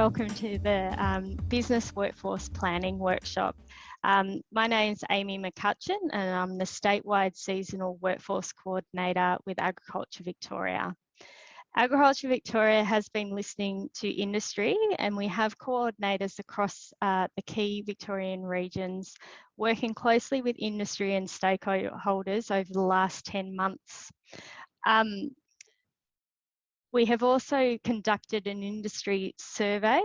welcome to the Business Workforce Planning Workshop. My name's Aimee McCutcheon and I'm the Statewide Seasonal Workforce Coordinator with Agriculture Victoria. Agriculture Victoria has been listening to industry and we have coordinators across the key Victorian regions working closely with industry and stakeholders over the last 10 months. We have also conducted an industry survey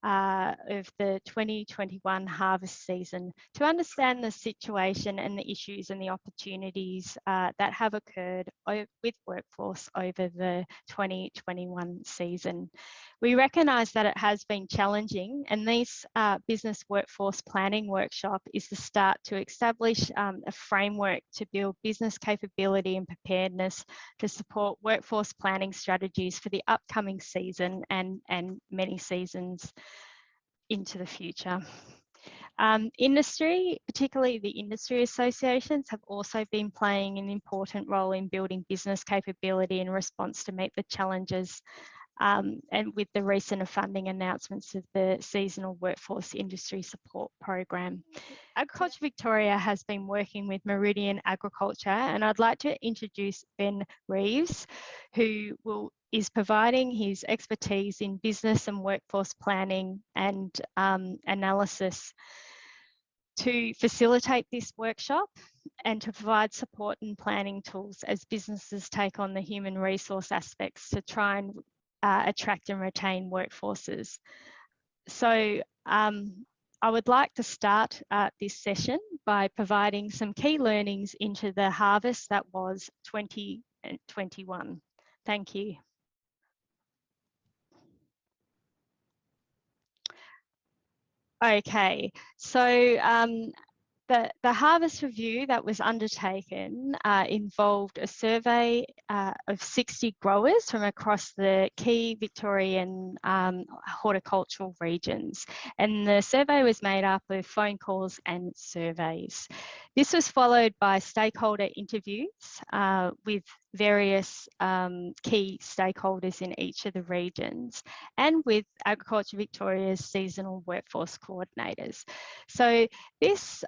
of the 2021 harvest season to understand the situation and the issues and the opportunities that have occurred with workforce over the 2021 season. We recognise that it has been challenging, and this business workforce planning workshop is the start to establish a framework to build business capability and preparedness to support workforce planning strategies for the upcoming season and many seasons into the future. Industry, particularly the industry associations, have also been playing an important role in building business capability in response to meet the challenges and with the recent funding announcements of the Seasonal Workforce Industry Support Program. Agriculture Victoria has been working with Meridian Agriculture, and I'd like to introduce Ben Reeves, who is providing his expertise in business and workforce planning and analysis to facilitate this workshop and to provide support and planning tools as businesses take on the human resource aspects to try and attract and retain workforces. So I would like to start this session by providing some key learnings into the harvest that was 2021. Thank you. Okay, so the harvest review that was undertaken involved a survey of 60 growers from across the key Victorian horticultural regions, and the survey was made up of phone calls and surveys. This was followed by stakeholder interviews with various key stakeholders in each of the regions and with Agriculture Victoria's seasonal workforce coordinators. So this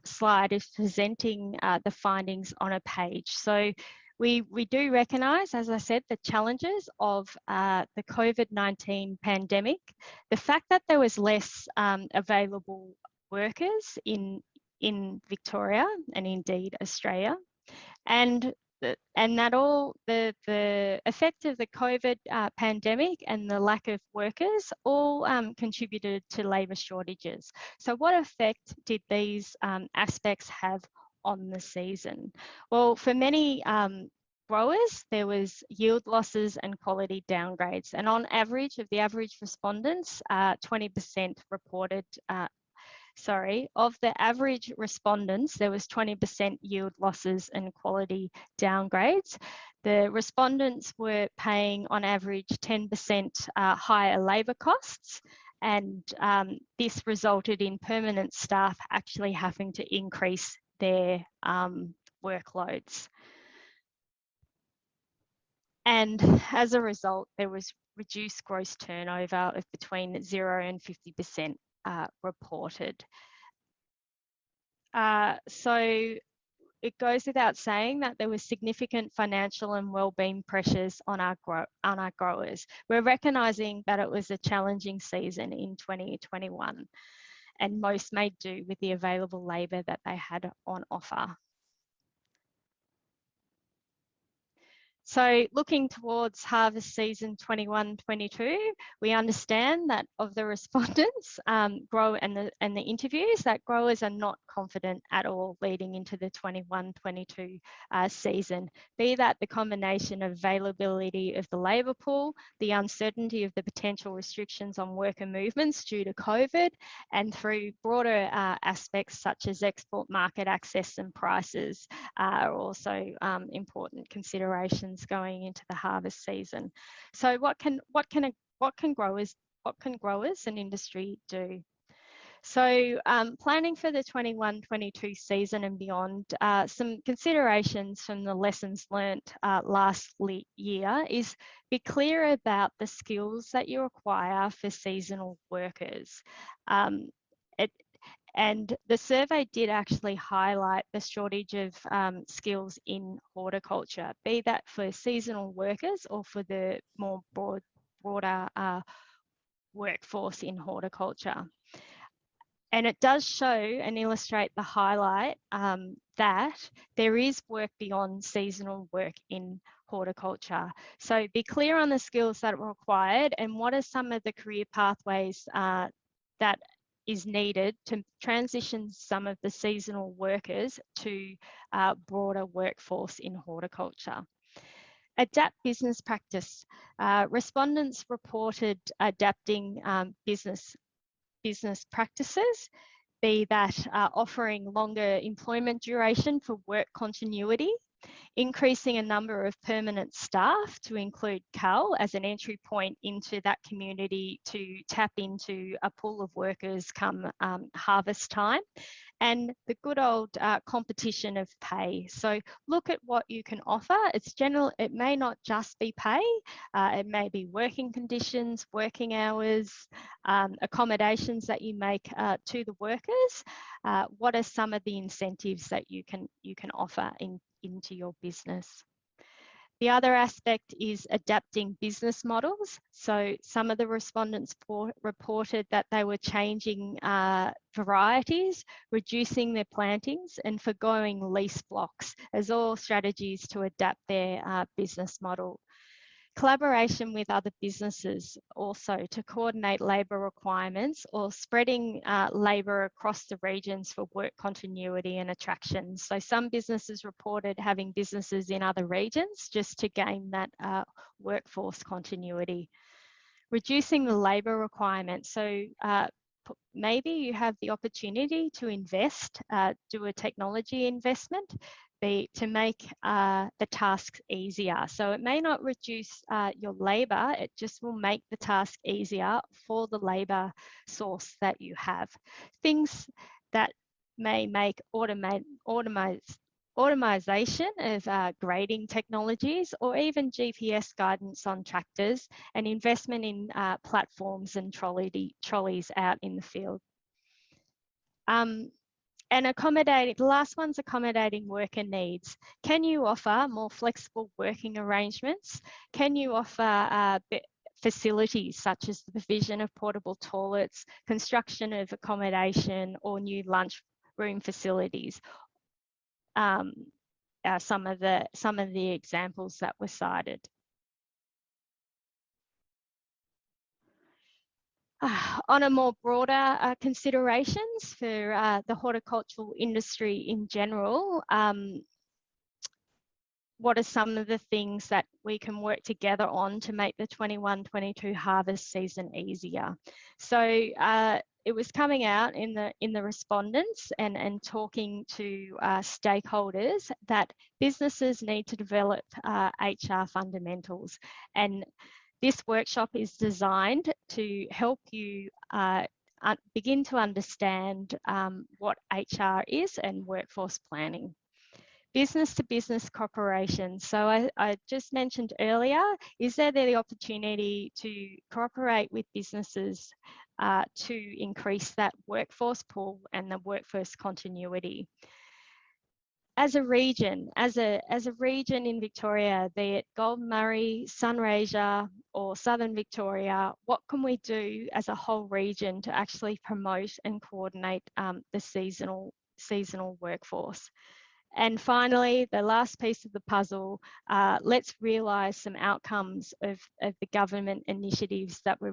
slide is presenting the findings on a page. So we do recognise, as I said, the challenges of the COVID-19 pandemic, the fact that there was less available workers in Victoria and indeed Australia, and that all the effect of the COVID pandemic and the lack of workers all contributed to labour shortages. So what effect did these aspects have on the season? Well, for many growers, there was yield losses and quality downgrades, and on average, of the average respondents, 20% reported of the average respondents, there was 20% yield losses and quality downgrades. The respondents were paying on average 10% higher labour costs, and this resulted in permanent staff actually having to increase their workloads. And as a result, there was reduced gross turnover of between 0 and 50% reported. So it goes without saying that there was significant financial and wellbeing pressures on our growers. We're recognising that it was a challenging season in 2021, and most made do with the available labour that they had on offer. So looking towards harvest season 21-22, we understand that of the respondents and the interviews, that growers are not confident at all leading into the 21-22 season, be that the combination of availability of the labour pool, the uncertainty of the potential restrictions on worker movements due to COVID, and through broader aspects such as export market access and prices are also important considerations going into the harvest season. So what can growers and industry do? So planning for the 21-22 season and beyond, some considerations from the lessons learnt last year is be clear about the skills that you require for seasonal workers. And the survey did actually highlight the shortage of skills in horticulture, be that for seasonal workers or for the more broader workforce in horticulture. And it does show and illustrate the highlight that there is work beyond seasonal work in horticulture. So be clear on the skills that are required and what are some of the career pathways that is needed to transition some of the seasonal workers to broader workforce in horticulture. Adapt business practice. Respondents reported adapting business practices, be that offering longer employment duration for work continuity, increasing a number of permanent staff to include CAL as an entry point into that community to tap into a pool of workers come harvest time, and the good old competition of pay. So look at what you can offer. It may not just be pay, it may be working conditions, working hours, accommodations that you make to the workers. What are some of the incentives that you can offer into your business? The other aspect is adapting business models. So some of the respondents reported that they were changing varieties, reducing their plantings and forgoing lease blocks as all strategies to adapt their business model. Collaboration with other businesses also to coordinate labour requirements or spreading labour across the regions for work continuity and attraction. So some businesses reported having businesses in other regions just to gain that workforce continuity. Reducing the labour requirements. So maybe you have the opportunity to invest, do a technology investment, to make the tasks easier. So it may not reduce your labour, it just will make the task easier for the labour source that you have. Things that may make automation of grading technologies or even GPS guidance on tractors and investment in platforms and trolleys out in the field. And the last one's accommodating worker needs. Can you offer more flexible working arrangements? Can you offer facilities such as the provision of portable toilets, construction of accommodation or new lunch room facilities? Some of the examples that were cited. On a more broader considerations for the horticultural industry in general, what are some of the things that we can work together on to make the 21-22 harvest season easier? So it was coming out in the respondents and talking to stakeholders that businesses need to develop HR fundamentals, and this workshop is designed to help you begin to understand what HR is and workforce planning. Business to business cooperation. So I just mentioned earlier, is there the opportunity to cooperate with businesses to increase that workforce pool and the workforce continuity? As a region in Victoria, be it Golden Murray, Sunraysia or Southern Victoria, what can we do as a whole region to actually promote and coordinate the seasonal workforce? And finally, the last piece of the puzzle, let's realise some outcomes of the government initiatives that were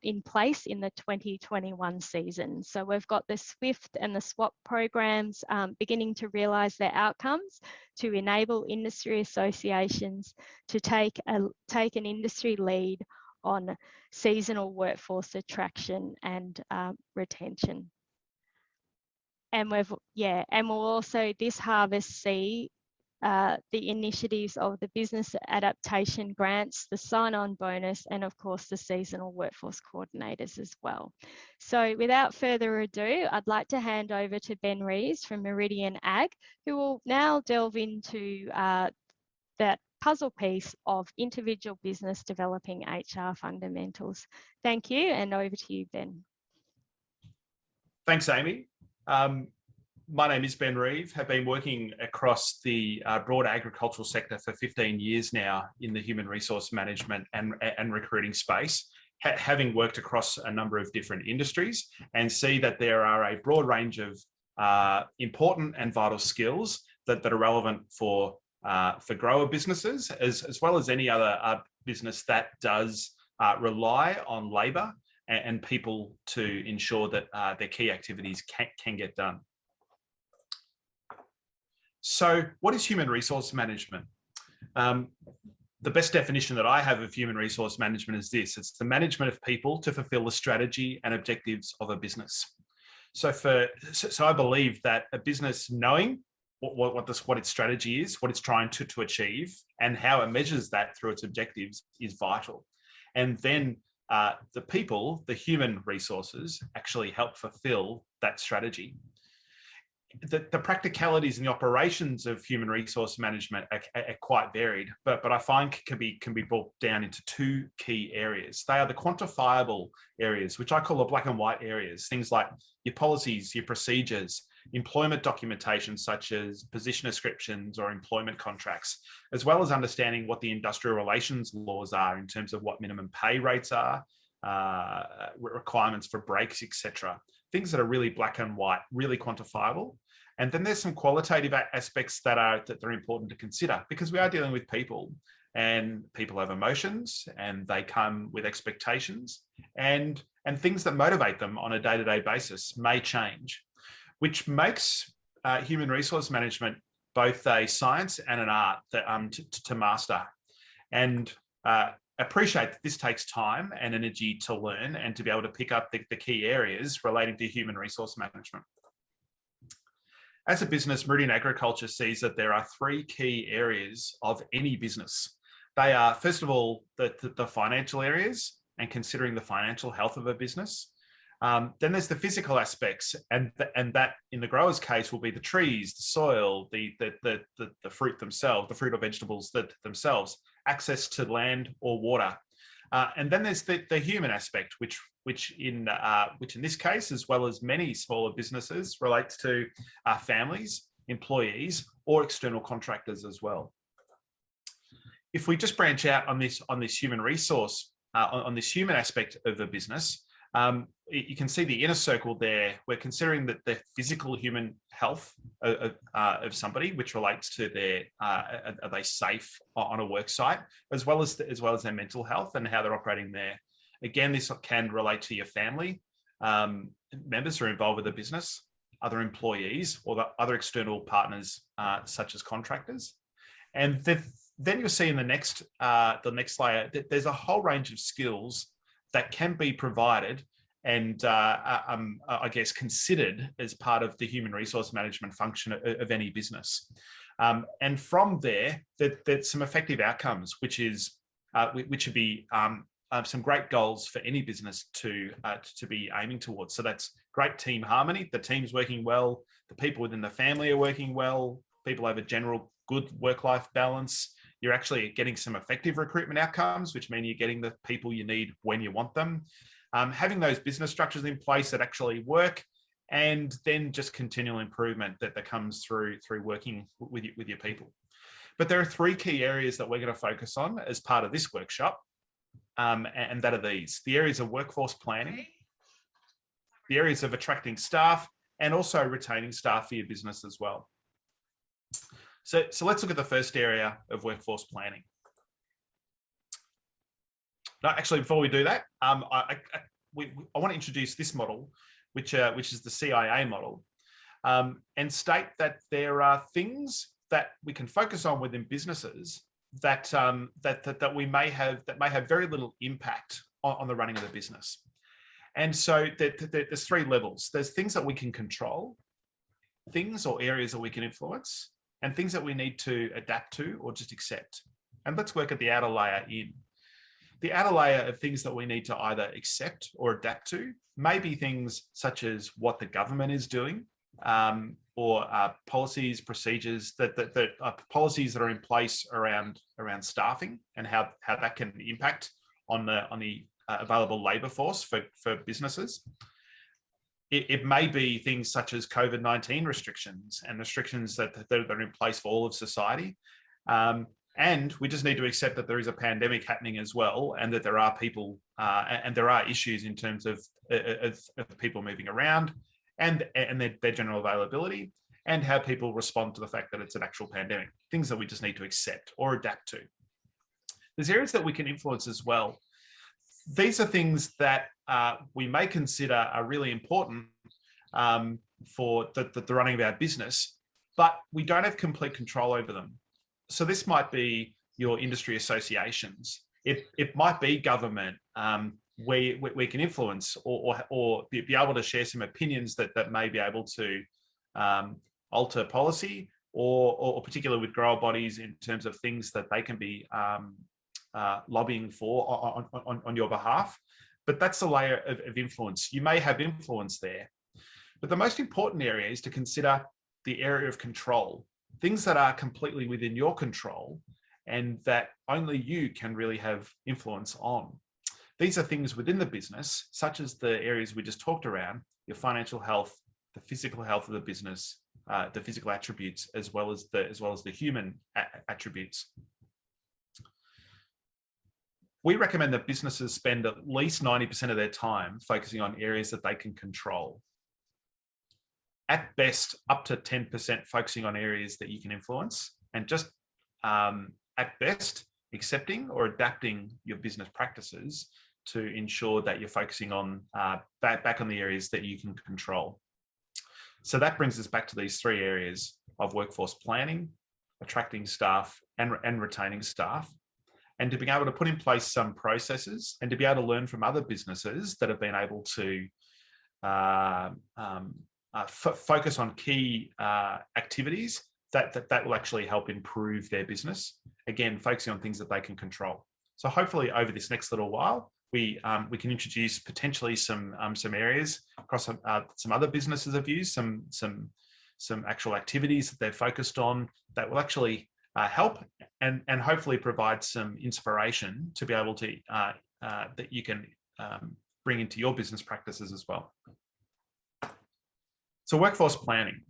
in place in the 2021 season. So we've got the SWIFT and the SWAP programs beginning to realise their outcomes to enable industry associations to take an industry lead on seasonal workforce attraction and retention. And we'll also this harvest see the initiatives of the business adaptation grants, the sign-on bonus, and of course the seasonal workforce coordinators as well. So without further ado, I'd like to hand over to Ben Reeves from Meridian Ag, who will now delve into that puzzle piece of individual business developing HR fundamentals. Thank you, and over to you, Ben. Thanks, Aimee. My name is Ben Reeve. Have been working across the broader agricultural sector for 15 years now in the human resource management and recruiting space, having worked across a number of different industries, and see that there are a broad range of important and vital skills that are relevant for grower businesses, as well as any other business that does rely on labour and people to ensure that their key activities can get done. So what is human resource management? The best definition that I have of human resource management is this: it's the management of people to fulfill the strategy and objectives of a business. So I believe that a business knowing what its strategy is, what it's trying to achieve, and how it measures that through its objectives is vital. And then the people, the human resources, actually help fulfill that strategy. The practicalities and the operations of human resource management are quite varied, but I find can be brought down into two key areas. They are the quantifiable areas, which I call the black and white areas, things like your policies, your procedures, employment documentation such as position descriptions or employment contracts, as well as understanding what the industrial relations laws are in terms of what minimum pay rates are, requirements for breaks, etc. Things that are really black and white, really quantifiable. And then there's some qualitative aspects that are important to consider, because we are dealing with people, and people have emotions and they come with expectations, and things that motivate them on a day-to-day basis may change, which makes human resource management both a science and an art that, to master. And appreciate that this takes time and energy to learn and to be able to pick up the key areas relating to human resource management. As a business, Meridian Agriculture sees that there are three key areas of any business. They are, first of all, the financial areas and considering the financial health of a business. Then there's the physical aspects, and that in the grower's case will be the trees, the soil, the fruit themselves, the fruit or vegetables themselves, access to land or water. And then there's the human aspect, which in this case, as well as many smaller businesses, relates to families, employees, or external contractors as well. If we just branch out on this human resource, on this human aspect of a business, you can see the inner circle there. We're considering that the physical human health of somebody, which relates to their are they safe on a work site, as well as their mental health and how they're operating there. Again, this can relate to your family members who are involved with the business, other employees, or the other external partners such as contractors. And then you'll see in the next layer that there's a whole range of skills that can be provided and I guess considered as part of the human resource management function of any business. And from there, there's some effective outcomes, which would be some great goals for any business to be aiming towards. So that's great team harmony. The team's working well. The people within the family are working well. People have a general good work-life balance. You're actually getting some effective recruitment outcomes, which mean you're getting the people you need when you want them. Having those business structures in place that actually work, and then just continual improvement that comes through working with your people. But there are three key areas that we're going to focus on as part of this workshop, and that are these: the areas of workforce planning, the areas of attracting staff, and also retaining staff for your business as well. So let's look at the first area of workforce planning. No, actually, before we do that, I want to introduce this model, which is the CIA model, and state that there are things that we can focus on within businesses that we may have very little impact on the running of the business. And so there's three levels. There's things that we can control, things or areas that we can influence, and things that we need to adapt to or just accept. And let's work at the outer layer in. The outer layer of things that we need to either accept or adapt to may be things such as what the government is doing, or policies, procedures, policies that are in place around staffing and how that can impact on the available labour force for businesses. It may be things such as COVID-19 restrictions and restrictions that are in place for all of society. And we just need to accept that there is a pandemic happening as well, and that there are people and there are issues in terms of people moving around and their general availability, and how people respond to the fact that it's an actual pandemic. Things that we just need to accept or adapt to. There's areas that we can influence as well. These are things that we may consider are really important for the running of our business, but we don't have complete control over them. So this might be your industry associations. It might be government. We can influence or be able to share some opinions that may be able to alter policy, or particularly with grower bodies in terms of things that they can be lobbying for on your behalf. But that's a layer of influence. You may have influence there. But the most important area is to consider the area of control, things that are completely within your control and that only you can really have influence on. These are things within the business, such as the areas we just talked around, your financial health, the physical health of the business, the physical attributes, as well as the human attributes. We recommend that businesses spend at least 90% of their time focusing on areas that they can control. At best, up to 10% focusing on areas that you can influence, and just at best, accepting or adapting your business practices to ensure that you're focusing on back on the areas that you can control. So that brings us back to these three areas of workforce planning, attracting staff, and retaining staff, and to be able to put in place some processes and to be able to learn from other businesses that have been able to focus on key activities that will actually help improve their business. Again, focusing on things that they can control. So hopefully over this next little while, we can introduce potentially some areas across some other businesses have used, some actual activities that they're focused on that will actually help and hopefully provide some inspiration to be able to that you can bring into your business practices as well. So workforce planning.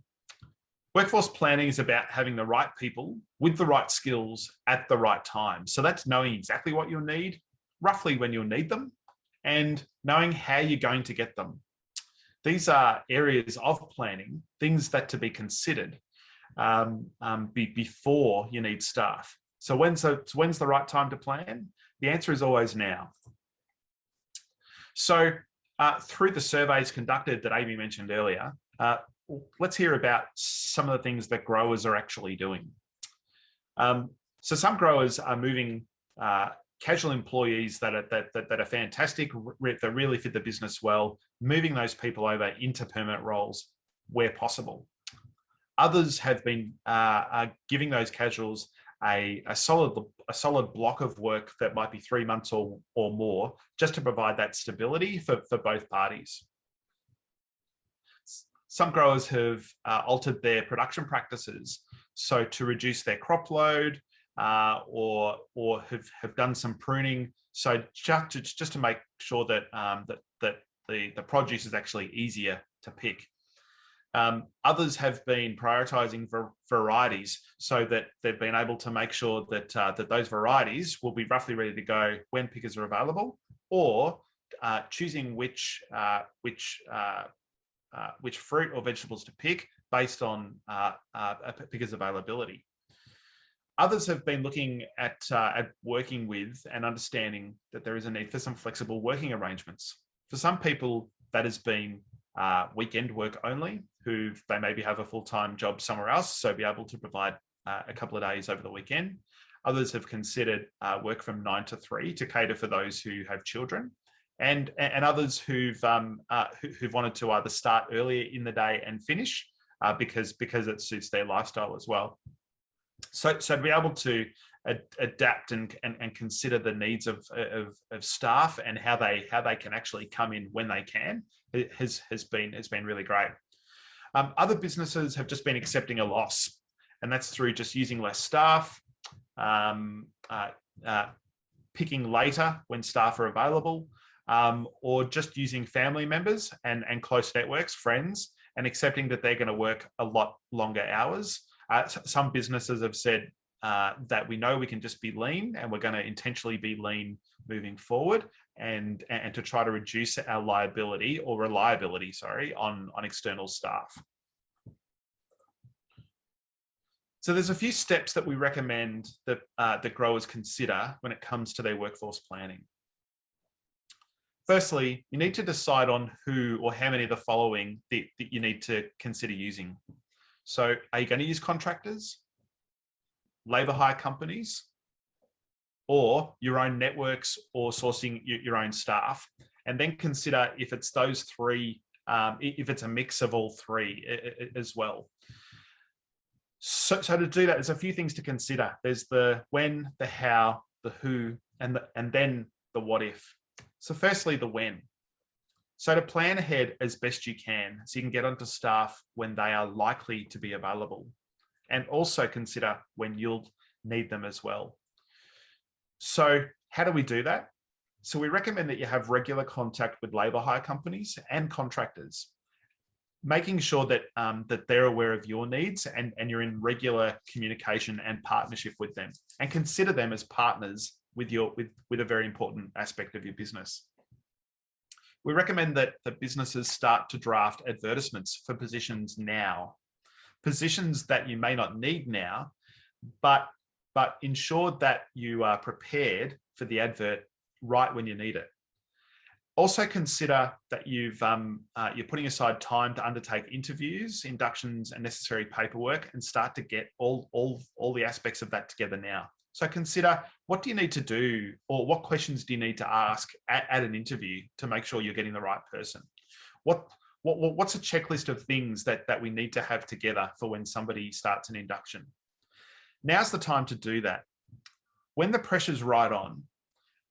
Workforce planning is about having the right people with the right skills at the right time. So that's knowing exactly what you'll need, roughly when you'll need them, and knowing how you're going to get them. These are areas of planning, things that to be considered before you need staff. So when's the right time to plan? The answer is always now. So through the surveys conducted that Aimee mentioned earlier, let's hear about some of the things that growers are actually doing. So some growers are moving casual employees that are fantastic, that really fit the business well, moving those people over into permanent roles where possible. Others have been giving those casuals a solid block of work that might be 3 months or more, just to provide that stability for both parties. Some growers have altered their production practices, so to reduce their crop load, or have done some pruning, so just to make sure that the produce is actually easier to pick. Others have been prioritizing varieties, so that they've been able to make sure that those varieties will be roughly ready to go when pickers are available, or choosing which fruit or vegetables to pick based on a picker's availability. Others have been looking at working with and understanding that there is a need for some flexible working arrangements. For some people, that has been weekend work only, who they maybe have a full-time job somewhere else, so be able to provide a couple of days over the weekend. Others have considered work from 9 to 3 to cater for those who have children. And others who've wanted to either start earlier in the day and finish because it suits their lifestyle as well. So to be able to adapt and consider the needs of staff and how they can actually come in when they can has been really great. Other businesses have just been accepting a loss, and that's through just using less staff, picking later when staff are available, or just using family members and close networks, friends, and accepting that they're going to work a lot longer hours. Some businesses have said that we know we can just be lean, and we're going to intentionally be lean moving forward, and to try to reduce our liability or reliability, on external staff. So there's a few steps that we recommend that that growers consider when it comes to their workforce planning. Firstly, you need to decide on who or how many of the following that you need to consider using. So are you going to use contractors, labour hire companies, or your own networks, or sourcing your own staff? And then consider if it's those three, if it's a mix of all three as well. So to do that, there's a few things to consider. There's the when, the how, the who, and then the what if. So firstly, the when. So to plan ahead as best you can, so you can get onto staff when they are likely to be available, and also consider when you'll need them as well. So how do we do that? So we recommend that you have regular contact with labour hire companies and contractors, making sure that that they're aware of your needs, and you're in regular communication and partnership with them, and consider them as partners with a very important aspect of your business. We recommend that the businesses start to draft advertisements for positions now, positions that you may not need now, but ensure that you are prepared for the advert right when you need it. Also consider that you're putting aside time to undertake interviews, inductions, and necessary paperwork, and start to get all the aspects of that together now. So consider, what do you need to do, or what questions do you need to ask at an interview to make sure you're getting the right person? What's a checklist of things that we need to have together for when somebody starts an induction? Now's the time to do that. When the pressure's right on,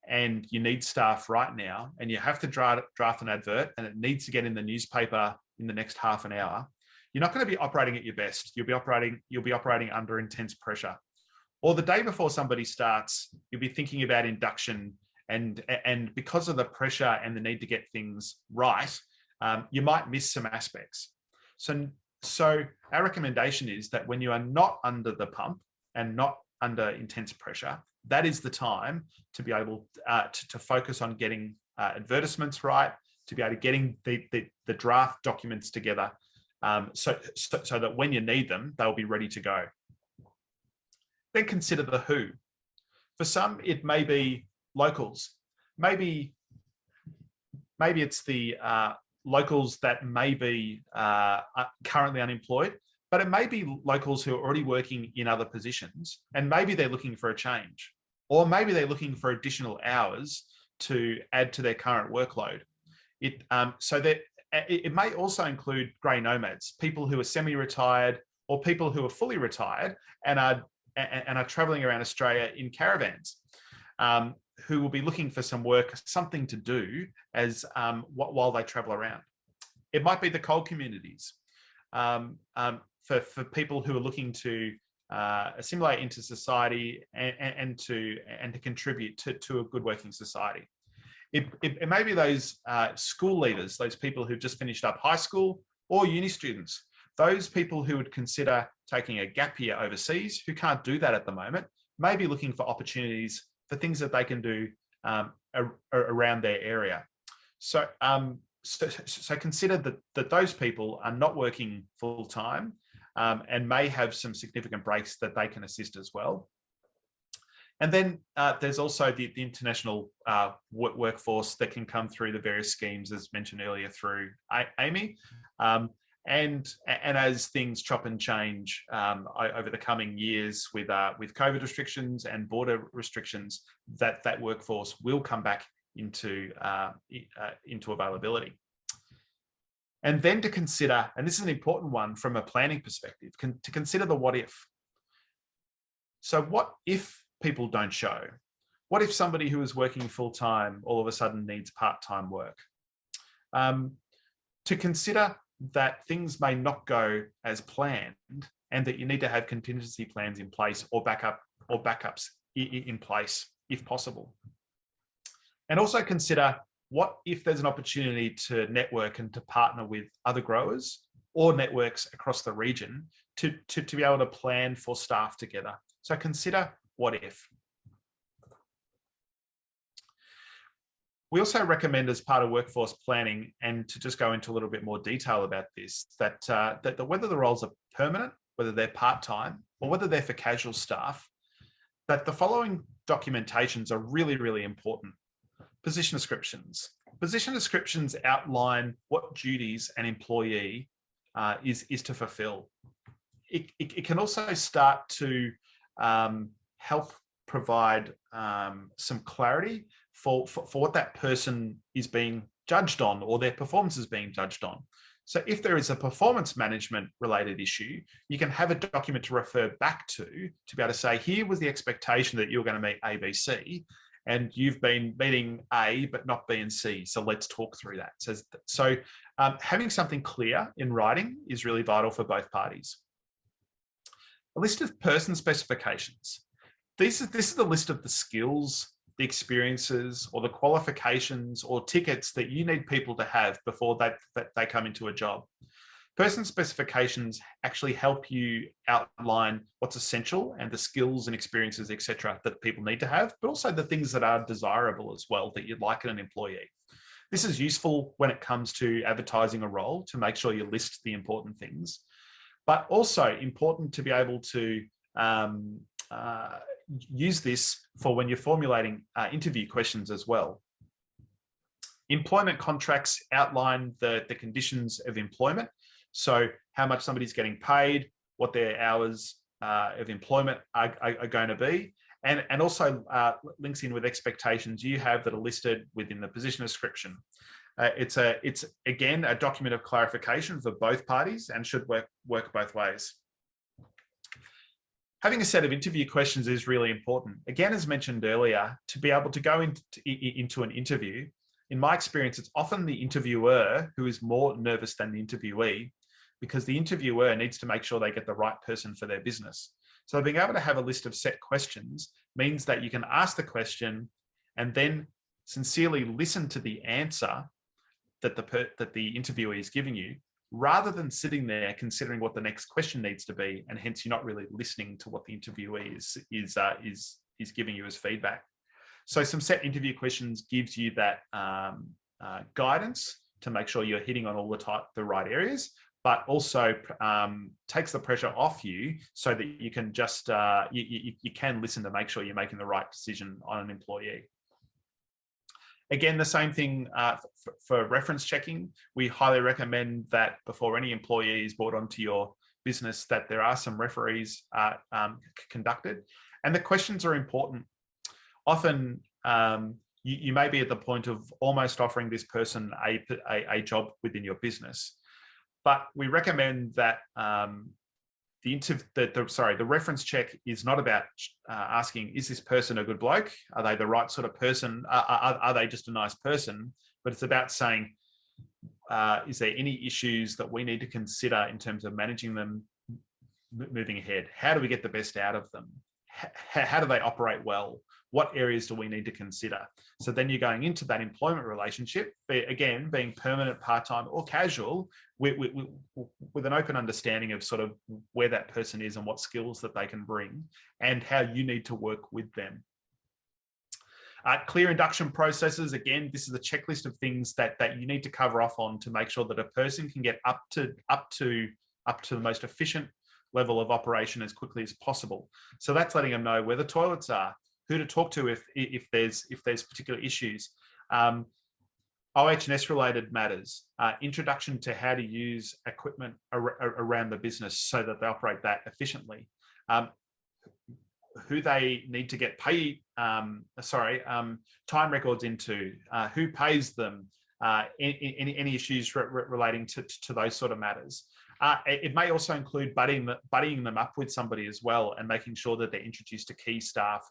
and you need staff right now, and you have to draft an advert, and it needs to get in the newspaper in the next half an hour, you're not going to be operating at your best. You'll be operating under intense pressure. Or the day before somebody starts, you'll be thinking about induction, and because of the pressure and the need to get things right, you might miss some aspects. So our recommendation is that when you are not under the pump and not under intense pressure, that is the time to be able to focus on getting advertisements right, to be able to getting the draft documents together, so that when you need them, they'll be ready to go. Then consider the who. For some, it may be locals. Maybe it's the locals that may be currently unemployed, but it may be locals who are already working in other positions, and maybe they're looking for a change, or maybe they're looking for additional hours to add to their current workload. It may also include grey nomads, people who are semi-retired or people who are fully retired and are travelling around Australia in caravans, who will be looking for some work, something to do while they travel around. It might be the coal communities, for people who are looking to assimilate into society and to contribute to a good working society. It may be those school leavers, those people who've just finished up high school, or uni students, those people who would consider taking a gap year overseas, who can't do that at the moment, may be looking for opportunities for things that they can do around their area. So consider that those people are not working full time, and may have some significant breaks that they can assist as well. And then there's also the international workforce that can come through the various schemes, as mentioned earlier, through Aimee. And as things chop and change over the coming years with COVID restrictions and border restrictions, that workforce will come back into availability. And then to consider, and this is an important one from a planning perspective, to consider the what if. So what if people don't show? What if somebody who is working full-time all of a sudden needs part-time work? To consider that things may not go as planned and that you need to have contingency plans in place or backups in place if possible. And also consider, what if there's an opportunity to network and to partner with other growers or networks across the region to be able to plan for staff together. So consider what if. We also recommend, as part of workforce planning, and to just go into a little bit more detail about this, that whether the roles are permanent, whether they're part-time, or whether they're for casual staff, that the following documentations are really, really important. Position descriptions. Position descriptions outline what duties an employee is to fulfill. It can also start to help provide some clarity for what that person is being judged on, or their performance is being judged on. So if there is a performance management related issue, you can have a document to refer back to be able to say, here was the expectation that you're going to meet A, B, C, and you've been meeting A, but not B and C. So let's talk through that. So having something clear in writing is really vital for both parties. A list of person specifications. This is the list of the skills, the experiences, or the qualifications or tickets that you need people to have before they come into a job. Person specifications actually help you outline what's essential and the skills and experiences, etc., that people need to have, but also the things that are desirable as well that you'd like in an employee. This is useful when it comes to advertising a role, to make sure you list the important things, but also important to be able to use this for when you're formulating interview questions as well. Employment contracts outline the conditions of employment. So how much somebody's getting paid, what their hours of employment are going to be, and also links in with expectations you have that are listed within the position description. It's again a document of clarification for both parties and should work both ways. Having a set of interview questions is really important. Again, as mentioned earlier, to be able to go into an interview, in my experience, it's often the interviewer who is more nervous than the interviewee, because the interviewer needs to make sure they get the right person for their business. So being able to have a list of set questions means that you can ask the question and then sincerely listen to the answer that the interviewee is giving you, rather than sitting there considering what the next question needs to be, and hence you're not really listening to what the interviewee is giving you as feedback. So some set interview questions gives you that guidance to make sure you're hitting on all the right areas, but also takes the pressure off you so that you can just you can listen to make sure you're making the right decision on an employee. Again, the same thing for reference checking. We highly recommend that before any employee is brought onto your business, that there are some referees conducted. And the questions are important. Often you may be at the point of almost offering this person a job within your business, but we recommend that the reference check is not about asking, is this person a good bloke? Are they the right sort of person? Are they just a nice person? But it's about saying, is there any issues that we need to consider in terms of managing them moving ahead? How do we get the best out of them? How do they operate well? What areas do we need to consider? So then you're going into that employment relationship, again, being permanent, part-time or casual, with an open understanding of sort of where that person is and what skills that they can bring and how you need to work with them. Clear induction processes. Again, this is a checklist of things that you need to cover off on to make sure that a person can get up to the most efficient level of operation as quickly as possible. So that's letting them know where the toilets are, who to talk to if there's particular issues, OH&S related matters, introduction to how to use equipment around the business so that they operate that efficiently, who they need to get time records into, who pays them, any issues relating to those sort of matters. It may also include buddying them up with somebody as well, and making sure that they're introduced to key staff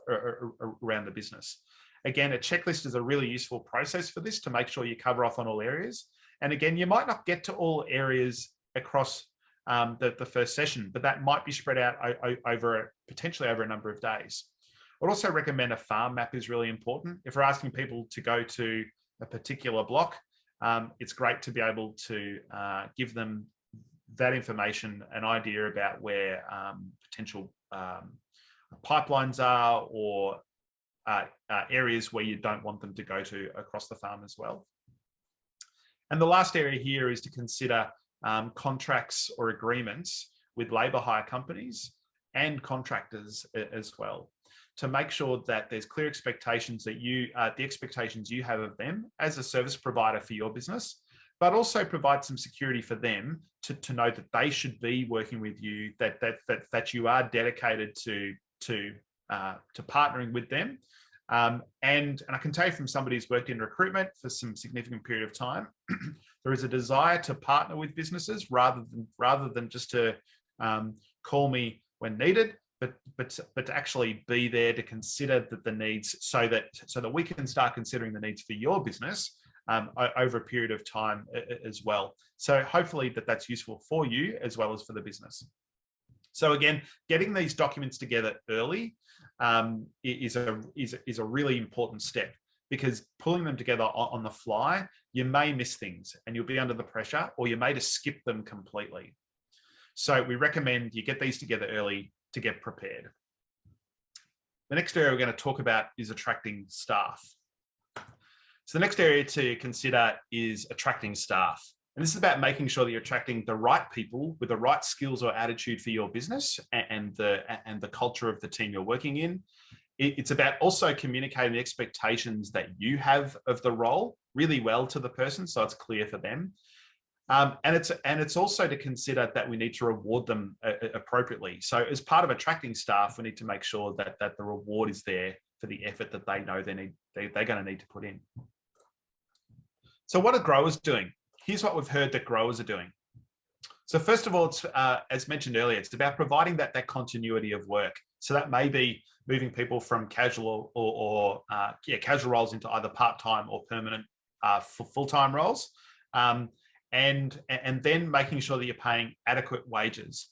around the business. Again, a checklist is a really useful process for this, to make sure you cover off on all areas. And again, you might not get to all areas across the first session, but that might be spread out potentially over a number of days. I'd also recommend a farm map is really important. If we're asking people to go to a particular block, it's great to be able to give them that information, an idea about where potential pipelines are, or areas where you don't want them to go to across the farm as well. And the last area here is to consider contracts or agreements with labour hire companies and contractors as well, to make sure that there's clear expectations that the expectations you have of them as a service provider for your business, but also provide some security for them to know that they should be working with you, that you are dedicated to partnering with them. And I can tell you, from somebody who's worked in recruitment for some significant period of time, there is a desire to partner with businesses rather than just to call me when needed, but to actually be there to consider the needs, so that we can start considering the needs for your business over a period of time as well. So hopefully that's useful for you as well as for the business. So again, getting these documents together early is a really important step, because pulling them together on the fly, you may miss things and you'll be under the pressure, or you may just skip them completely. So we recommend you get these together early to get prepared. The next area we're going to talk about is attracting staff. So the next area to consider is attracting staff. And this is about making sure that you're attracting the right people with the right skills or attitude for your business and the culture of the team you're working in. It's about also communicating the expectations that you have of the role really well to the person, so it's clear for them. And it's also to consider that we need to reward them appropriately. So as part of attracting staff, we need to make sure that the reward is there for the effort that they know they're going to need to put in. So what are growers doing? Here's what we've heard that growers are doing. So first of all, it's as mentioned earlier, it's about providing that continuity of work. So that may be moving people from casual or casual roles into either part-time or permanent full-time roles. And then making sure that you're paying adequate wages.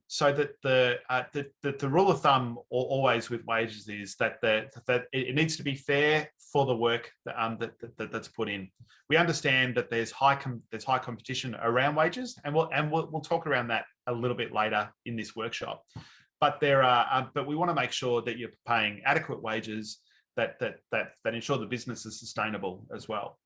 So that the rule of thumb always with wages is that it needs to be fair for the work that's put in. We understand that there's high competition around wages, and we'll talk around that a little bit later in this workshop. But but we want to make sure that you're paying adequate wages that ensure the business is sustainable as well.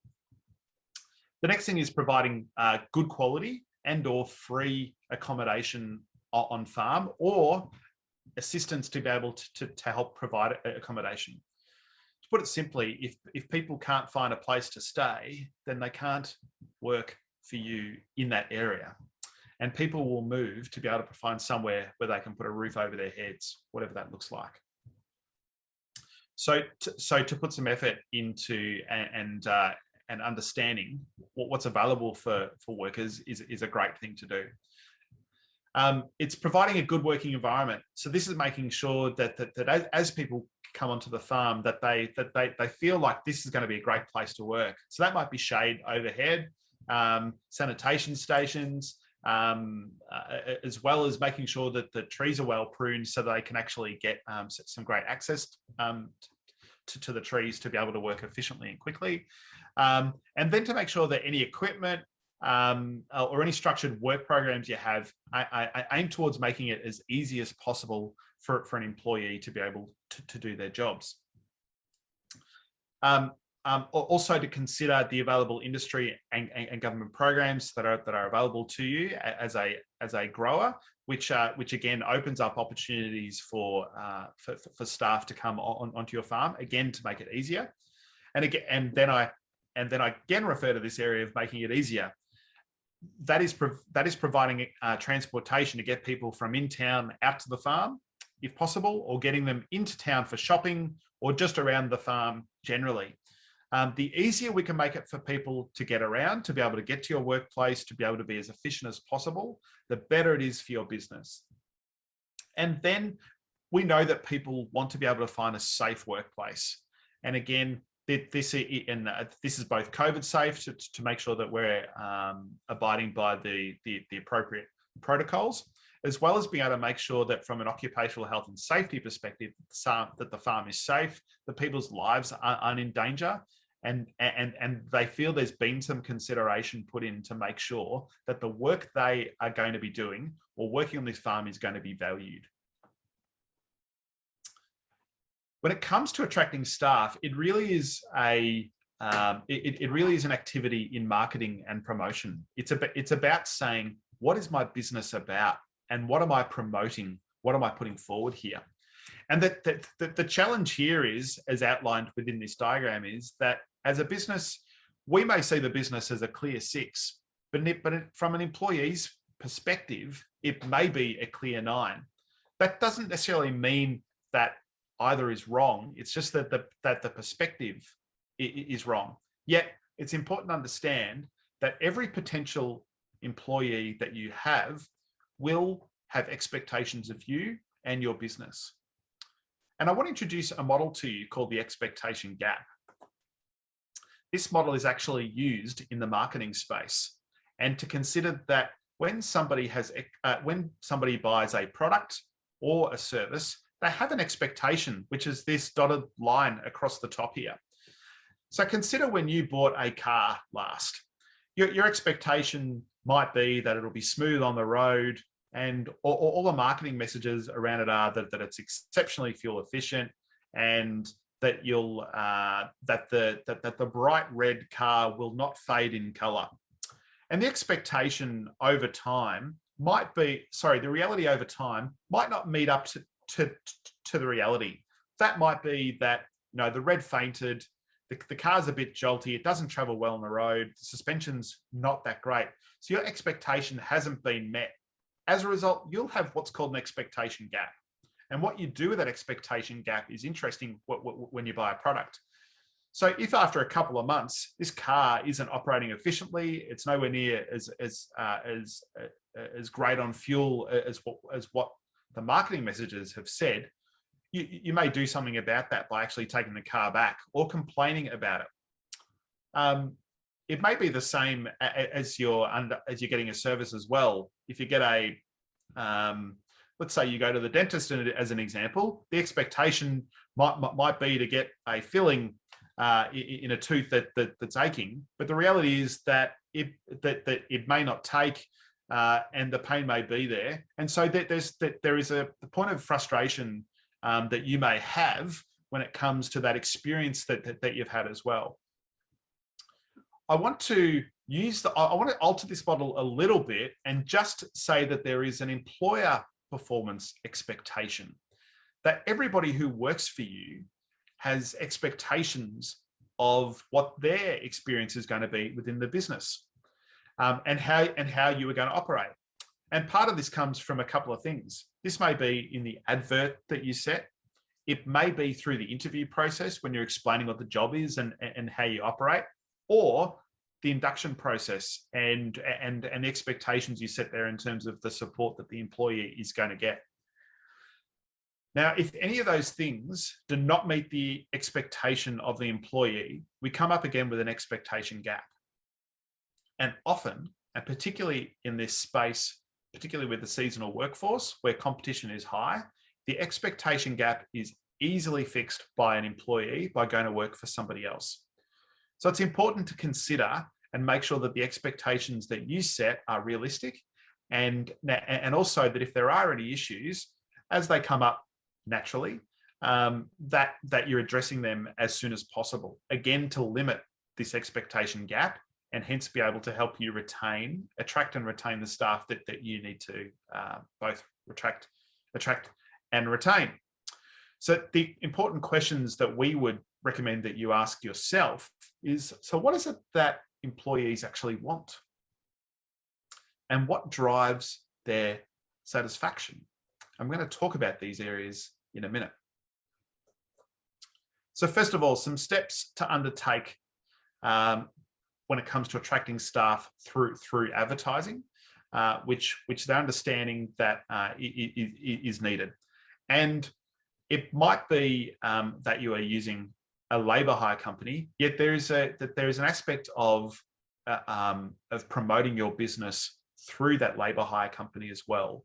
The next thing is providing good quality and/or free accommodation on farm, or assistance to be able to help provide accommodation. To put it simply, if people can't find a place to stay, then they can't work for you in that area. And people will move to be able to find somewhere where they can put a roof over their heads, whatever that looks like. So to put some effort into and understanding what's available for workers is a great thing to do. It's providing a good working environment. So this is making sure that as people come onto the farm, that they feel like this is going to be a great place to work. So that might be shade overhead, sanitation stations, as well as making sure that the trees are well pruned so that they can actually get some great access to the trees to be able to work efficiently and quickly. And then to make sure that any equipment or any structured work programs you have, I aim towards making it as easy as possible for an employee to be able to do their jobs. Also to consider the available industry and government programs that are available to you as a grower, which again opens up opportunities for staff to come onto your farm, again to make it easier. And then I again refer to this area of making it easier. That is providing transportation to get people from in town out to the farm, if possible, or getting them into town for shopping or just around the farm generally. The easier we can make it for people to get around, to be able to get to your workplace, to be able to be as efficient as possible, the better it is for your business. And then we know that people want to be able to find a safe workplace. And again, this is both COVID safe to make sure that we're abiding by the appropriate protocols, as well as being able to make sure that from an occupational health and safety perspective, that the farm is safe, that people's lives aren't in danger, and they feel there's been some consideration put in to make sure that the work they are going to be doing or working on this farm is going to be valued. When it comes to attracting staff, it really is it really is an activity in marketing and promotion. It's about saying, what is my business about, and what am I promoting? What am I putting forward here? And the challenge here is, as outlined within this diagram, is that as a business, we may see the business as a clear 6, but from an employee's perspective, it may be a clear 9. That doesn't necessarily mean that either is wrong. It's just that the perspective is wrong. Yet it's important to understand that every potential employee that you have will have expectations of you and your business. And I want to introduce a model to you called the expectation gap. This model is actually used in the marketing space, and to consider that when somebody buys a product or a service, they have an expectation, which is this dotted line across the top here. So consider when you bought a car last. Your expectation might be that it'll be smooth on the road, and all the marketing messages around it are that it's exceptionally fuel efficient, and that the bright red car will not fade in color. And the expectation over time might be, the reality over time might not meet up to the reality. That might be that, the red fainted, the car's a bit jolty, it doesn't travel well on the road, the suspension's not that great. So your expectation hasn't been met. As a result, you'll have what's called an expectation gap. And what you do with that expectation gap is interesting when you buy a product. So if after a couple of months, this car isn't operating efficiently, it's nowhere near as great on fuel as what the marketing messages have said, you may do something about that by actually taking the car back or complaining about it. It may be the same as you're getting a service as well. If you get let's say you go to the dentist as an example, the expectation might be to get a filling in a tooth that's aching, but the reality is that it may not take, and the pain may be there. And so there is a point of frustration that you may have when it comes to that experience that you've had as well. I want to alter this model a little bit and just say that there is an employer performance expectation, that everybody who works for you has expectations of what their experience is going to be within the business, and how you are going to operate. And part of this comes from a couple of things. This may be in the advert that you set. It may be through the interview process when you're explaining what the job is and how you operate, or the induction process and the expectations you set there in terms of the support that the employee is going to get. Now, if any of those things do not meet the expectation of the employee, we come up again with an expectation gap. And often, and particularly in this space, particularly with the seasonal workforce where competition is high, the expectation gap is easily fixed by an employee by going to work for somebody else. So it's important to consider and make sure that the expectations that you set are realistic, and also that if there are any issues, as they come up naturally, that you're addressing them as soon as possible. Again, to limit this expectation gap and hence be able to help you attract and retain the staff that you need to both attract and retain. So the important questions that we would recommend that you ask yourself is, so what is it that employees actually want? And what drives their satisfaction? I'm going to talk about these areas in a minute. So first of all, some steps to undertake when it comes to attracting staff through advertising, which they're understanding that is needed. And it might be that you are using a labour hire company, yet there is an aspect of promoting your business through that labour hire company as well,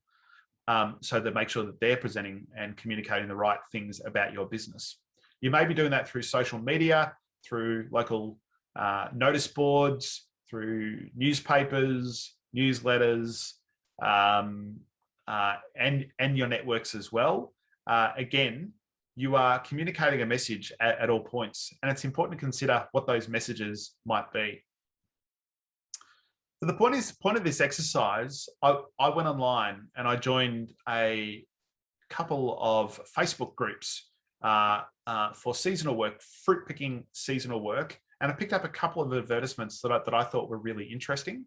so that make sure that they're presenting and communicating the right things about your business. You may be doing that through social media, through local notice boards, through newspapers, newsletters, and your networks as well. Again, you are communicating a message at all points, and it's important to consider what those messages might be. So the point of this exercise, I went online and I joined a couple of Facebook groups for seasonal work, fruit picking seasonal work, and I picked up a couple of advertisements that I thought were really interesting.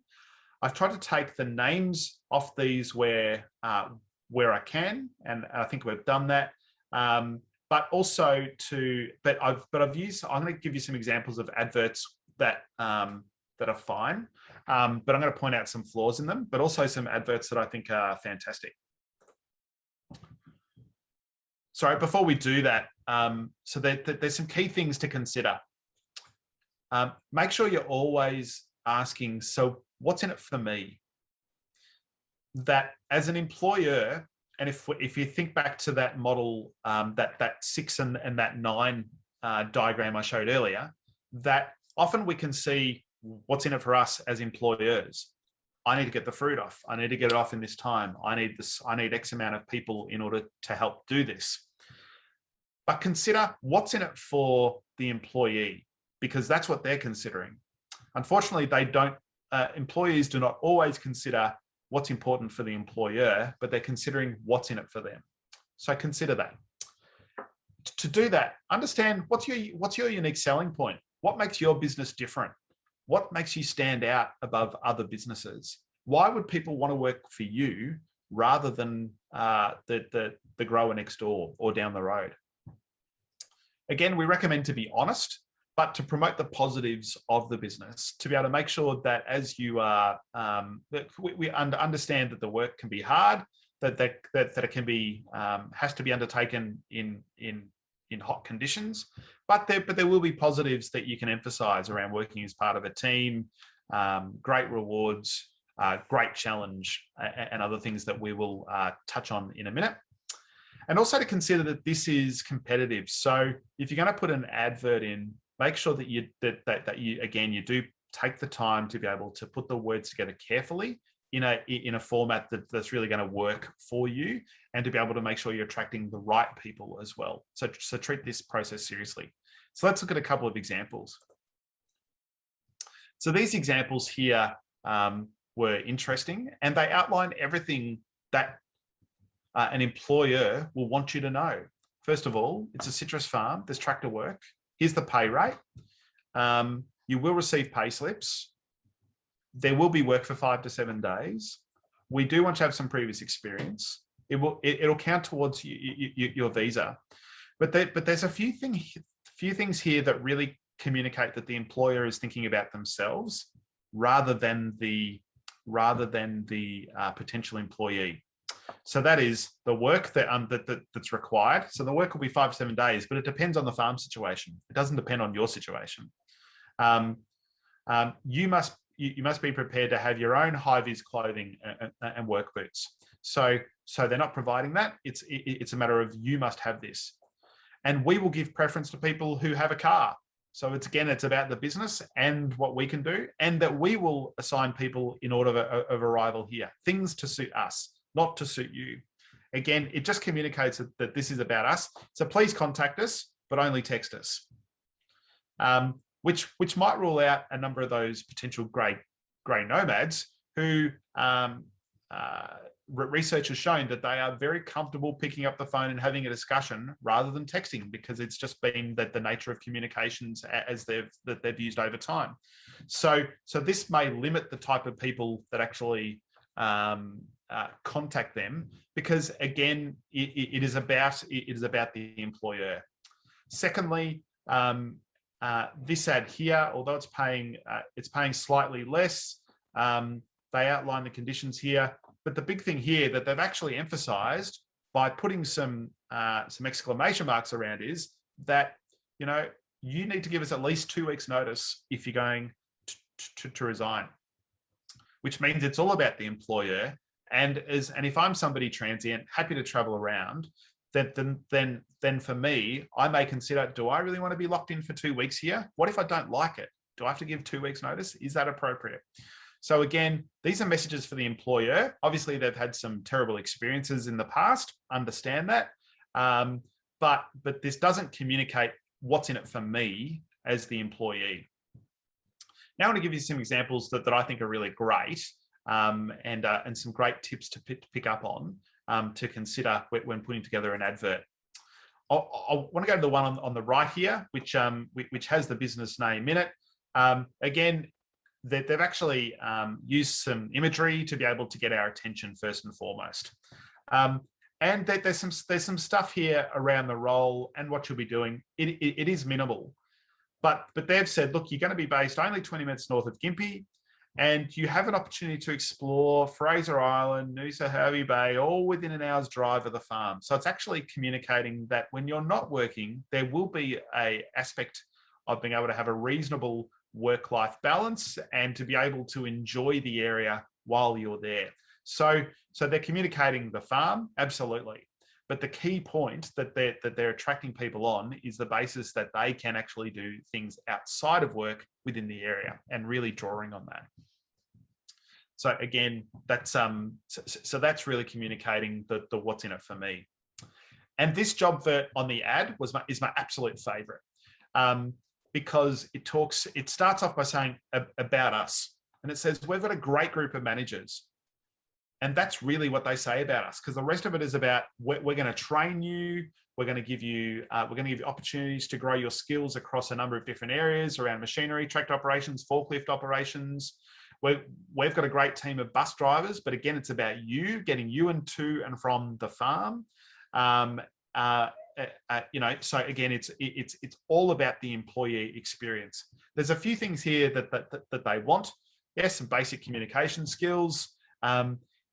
I've tried to take the names off these where I can, and I think we've done that. But also I'm going to give you some examples of adverts that are fine, but I'm going to point out some flaws in them, but also some adverts that I think are fantastic. Sorry, before we do that, so there's some key things to consider. Make sure you're always asking, so what's in it for me? That as an employer, and if you think back to that model, that 6 and that 9 diagram I showed earlier, that often we can see what's in it for us as employers. I need to get the fruit off. I need to get it off in this time. I need X amount of people in order to help do this. But consider what's in it for the employee, because that's what they're considering. Unfortunately, employees do not always consider what's important for the employer, but they're considering what's in it for them. So consider that. To do that, understand what's your unique selling point. What makes your business different? What makes you stand out above other businesses? Why would people want to work for you rather than the grower next door or down the road? Again, we recommend to be honest, but to promote the positives of the business, to be able to make sure that as you are, we understand that the work can be hard, that it can be has to be undertaken in hot conditions, but there will be positives that you can emphasize around working as part of a team, great rewards, great challenge, and other things that we will touch on in a minute. And also to consider that this is competitive. So if you're going to put an advert in, make sure that you do take the time to be able to put the words together carefully in a format that's really going to work for you, and to be able to make sure you're attracting the right people as well. So treat this process seriously. So let's look at a couple of examples. So these examples here were interesting, and they outline everything that an employer will want you to know. First of all, it's a citrus farm. There's tractor work. Here's the pay rate. You will receive pay slips. There will be work for 5 to 7 days. We do want to have some previous experience. It'll count towards your visa. But there's a few things here that really communicate that the employer is thinking about themselves rather than the potential employee. So that is the work that's required. So the work will be 5 to 7 days, but it depends on the farm situation. It doesn't depend on your situation. You must be prepared to have your own high-vis clothing and work boots. So they're not providing that. It's a matter of you must have this. And we will give preference to people who have a car. So it's about the business and what we can do, and that we will assign people in order of arrival here, things to suit us, not to suit you. Again, it just communicates that this is about us. So please contact us, but only text us. Which might rule out a number of those potential grey nomads who research has shown that they are very comfortable picking up the phone and having a discussion rather than texting, because it's just been the nature of communications as they've used over time. So this may limit the type of people that actually contact them, because again, it is about the employer. Secondly, this ad here, although it's paying slightly less, they outline the conditions here. But the big thing here that they've actually emphasized by putting some exclamation marks around is that, you know, you need to give us at least 2 weeks notice if you're going to resign, which means it's all about the employer. And if I'm somebody transient, happy to travel around, then for me, I may consider, do I really want to be locked in for 2 weeks here? What if I don't like it? Do I have to give 2 weeks notice? Is that appropriate? So again, these are messages for the employer. Obviously, they've had some terrible experiences in the past, understand that. But this doesn't communicate what's in it for me as the employee. Now I want to give you some examples that I think are really great, and some great tips to pick up on, to consider when putting together an advert. I want to go to the one on the right here, which has the business name in it. Again, they've actually used some imagery to be able to get our attention first and foremost. And there's some stuff here around the role and what you'll be doing. It is minimal, but they've said, look, you're going to be based only 20 minutes north of Gympie, and you have an opportunity to explore Fraser Island, Noosa Hervey Bay, all within an hour's drive of the farm. So it's actually communicating that when you're not working, there will be an aspect of being able to have a reasonable work-life balance and to be able to enjoy the area while you're there. So they're communicating the farm, absolutely. But the key point that they're attracting people on is the basis that they can actually do things outside of work within the area, and really drawing on that. So again, that's really communicating the what's in it for me. And this job on the ad is my absolute favorite, because it starts off by saying about us, and it says we've got a great group of managers. And that's really what they say about us, because the rest of it is about we're going to train you, we're going to give you opportunities to grow your skills across a number of different areas around machinery, tractor operations, forklift operations. We've got a great team of bus drivers, but again, it's about you, getting you to and from the farm. You know, so again, it's all about the employee experience. There's a few things here that they want. Yes, some basic communication skills.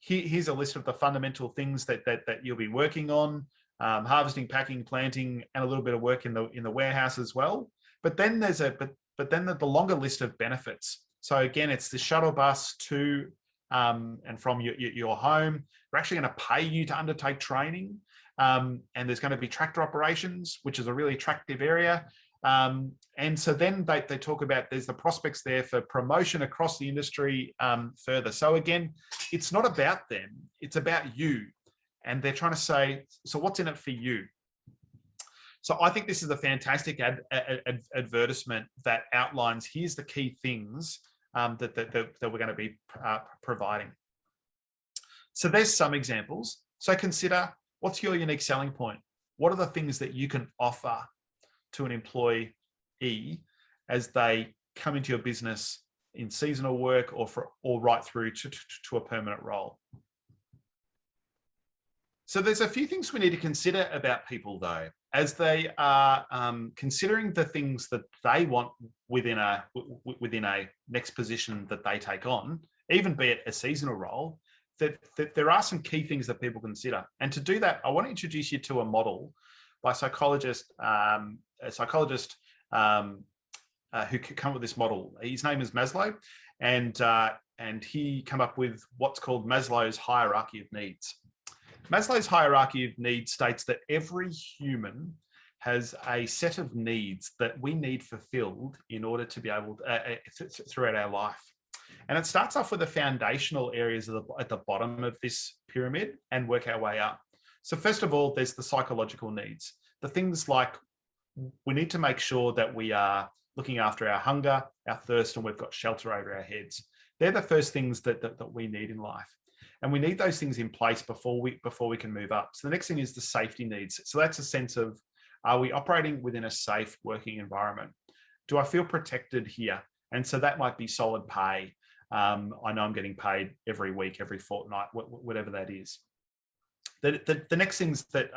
Here's a list of the fundamental things that you'll be working on: harvesting, packing, planting, and a little bit of work in the warehouse as well. But then there's the longer list of benefits. So again, it's the shuttle bus to and from your home. We're actually going to pay you to undertake training, and there's going to be tractor operations, which is a really attractive area. And so then they talk about there's the prospects there for promotion across the industry further. So again, it's not about them, it's about you. And they're trying to say, so what's in it for you? So I think this is a fantastic advertisement that outlines, here's the key things that we're going to be providing. So there's some examples. So consider, what's your unique selling point? What are the things that you can offer to an employee as they come into your business in seasonal work or right through to a permanent role? So there's a few things we need to consider about people, though, as they are considering the things that they want within a next position that they take on, even be it a seasonal role. That there are some key things that people consider. And to do that, I want to introduce you to a model by a psychologist who could come up with this model. His name is Maslow, and he came up with what's called Maslow's hierarchy of needs. Maslow's hierarchy of needs states that every human has a set of needs that we need fulfilled in order to be able to, throughout our life. And it starts off with the foundational areas at the bottom of this pyramid and work our way up. So first of all, there's the psychological needs. The things like we need to make sure that we are looking after our hunger, our thirst, and we've got shelter over our heads. They're the first things that we need in life. And we need those things in place before we can move up. So the next thing is the safety needs. So that's a sense of, are we operating within a safe working environment? Do I feel protected here? And so that might be solid pay. I know I'm getting paid every week, every fortnight, whatever that is. The next things that,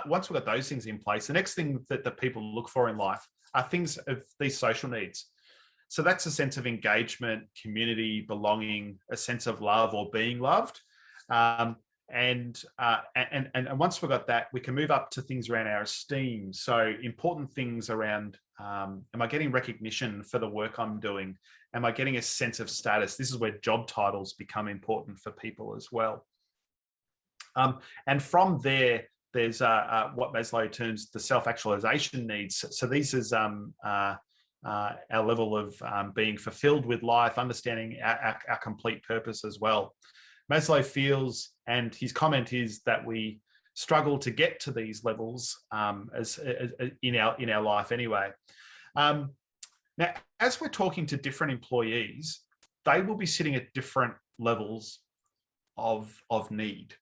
once we've got those things in place, the next thing that the people look for in life are things of these social needs. So that's a sense of engagement, community, belonging, a sense of love or being loved. And once we've got that, we can move up to things around our esteem. So important things around, am I getting recognition for the work I'm doing? Am I getting a sense of status? This is where job titles become important for people as well. And from there, there's what Maslow terms the self-actualization needs. So these is our level of being fulfilled with life, understanding our complete purpose as well. Maslow feels, and his comment is, that we struggle to get to these levels as in our life anyway. Now, as we're talking to different employees, they will be sitting at different levels of need.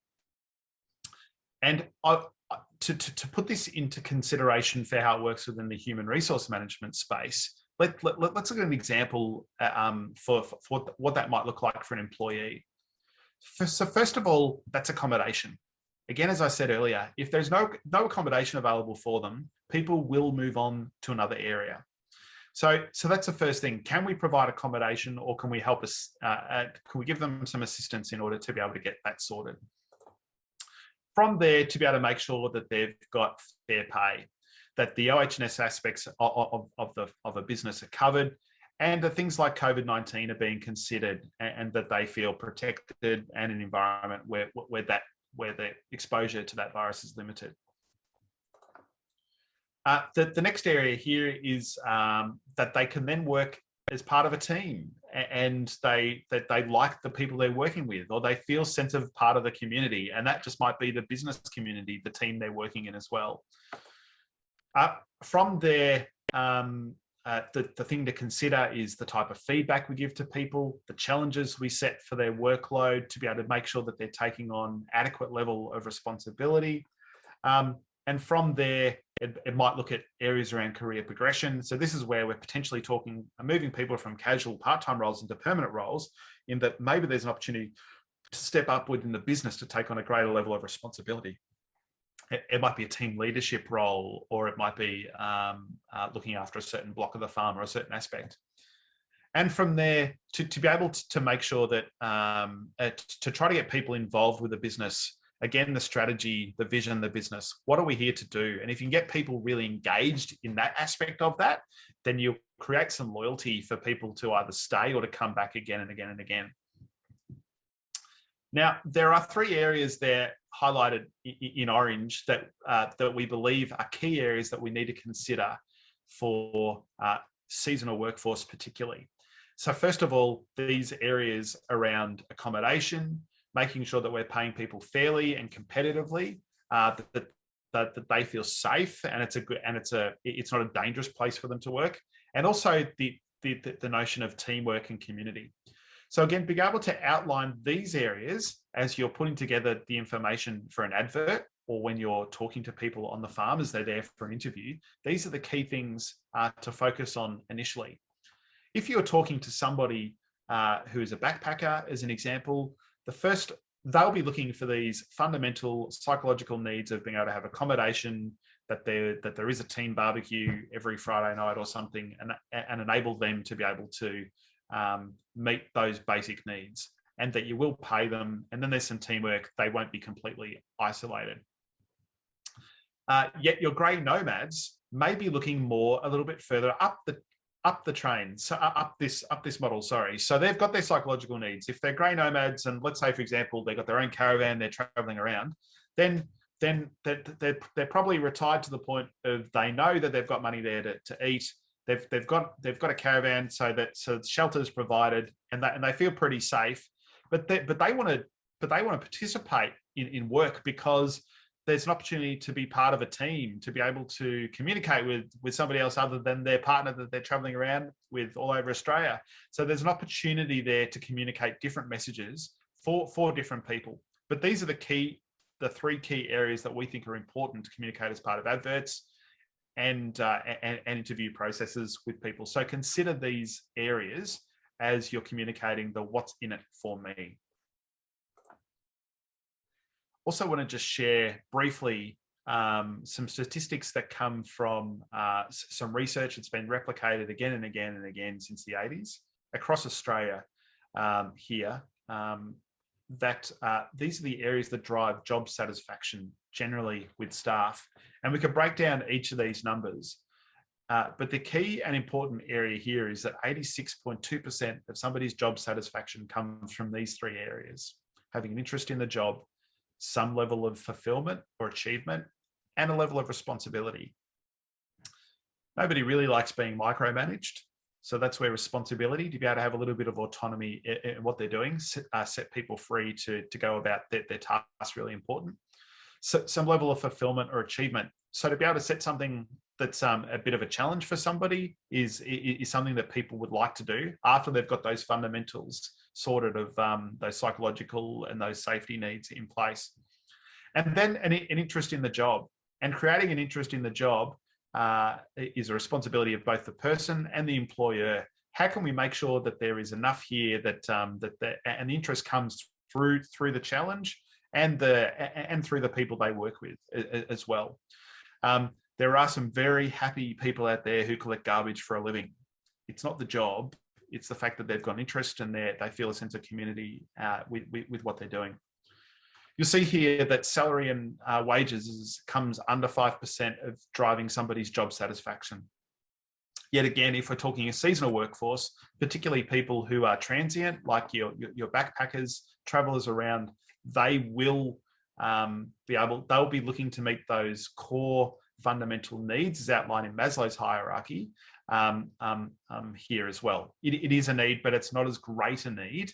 And to put this into consideration for how it works within the human resource management space, let's look at an example for what that might look like for an employee. So first of all, that's accommodation. Again, as I said earlier, if there's no accommodation available for them, people will move on to another area. So that's the first thing. Can we provide accommodation, or can we help us? Can we give them some assistance in order to be able to get that sorted? From there, to be able to make sure that they've got fair pay, that the OH&S aspects of a business are covered, and that things like COVID-19 are being considered, and that they feel protected, and an environment where the exposure to that virus is limited. The next area here is that they can then work as part of a team, and that they like the people they're working with, or they feel sense of part of the community, and that just might be the business community, the team they're working in as well. From there, the thing to consider is the type of feedback we give to people, the challenges we set for their workload to be able to make sure that they're taking on adequate level of responsibility. And from there, it might look at areas around career progression. So this is where we're potentially talking, moving people from casual part-time roles into permanent roles, in that maybe there's an opportunity to step upward in the business to take on a greater level of responsibility. It might be a team leadership role, or it might be looking after a certain block of the farm or a certain aspect. And from there, to be able to make sure that, to try to get people involved with the business, again, the strategy, the vision, the business, what are we here to do? And if you can get people really engaged in that aspect of that, then you'll create some loyalty for people to either stay or to come back again and again and again. Now, there are 3 areas there highlighted in orange that we believe are key areas that we need to consider for seasonal workforce particularly. So first of all, these areas around accommodation, making sure that we're paying people fairly and competitively, that they feel safe, and it's not a dangerous place for them to work, and also the notion of teamwork and community. So again, being able to outline these areas as you're putting together the information for an advert, or when you're talking to people on the farm as they're there for an interview, these are the key things to focus on initially. If you're talking to somebody who is a backpacker, as an example, they'll be looking for these fundamental psychological needs of being able to have accommodation, that there is a team barbecue every Friday night or something, and enable them to be able to meet those basic needs, and that you will pay them, and then there's some teamwork. They won't be completely isolated. Yet your grey nomads may be looking a little bit further up the train, so up this model, sorry. So they've got their psychological needs. If they're grey nomads, and let's say, for example, they've got their own caravan, they're traveling around, then they're probably retired to the point of they know that they've got money there to eat. They've got a caravan, so shelter is provided, and they feel pretty safe. But they want to participate in work, because there's an opportunity to be part of a team, to be able to communicate with somebody else other than their partner that they're traveling around with all over Australia. So there's an opportunity there to communicate different messages for different people. But these are the 3 key areas that we think are important to communicate as part of adverts and interview processes with people. So consider these areas as you're communicating the what's in it for me. also want to just share briefly some statistics that come from some research that's been replicated again and again and again since the 80s across Australia here, that these are the areas that drive job satisfaction generally with staff. And we can break down each of these numbers. But the key and important area here is that 86.2% of somebody's job satisfaction comes from these three areas: having an interest in the job, some level of fulfillment or achievement, and a level of responsibility. Nobody really likes being micromanaged. So that's where responsibility, to be able to have a little bit of autonomy in what they're doing, set people free to go about their tasks, really important. So some level of fulfillment or achievement. So to be able to set something that's a bit of a challenge for somebody is something that people would like to do after they've got those fundamentals sorted of those psychological and those safety needs in place. And then an interest in the job. And creating an interest in the job is a responsibility of both the person and the employer. How can we make sure that there is enough here that and the interest comes through the challenge and through the people they work with as well. There are some very happy people out there who collect garbage for a living. It's not the job; it's the fact that they've got an interest and they feel a sense of community with what they're doing. You'll see here that salary and wages comes under 5% of driving somebody's job satisfaction. Yet again, if we're talking a seasonal workforce, particularly people who are transient, like your backpackers, travelers around, they will they'll be looking to meet those core fundamental needs as outlined in Maslow's hierarchy here as well. It is a need, but it's not as great a need.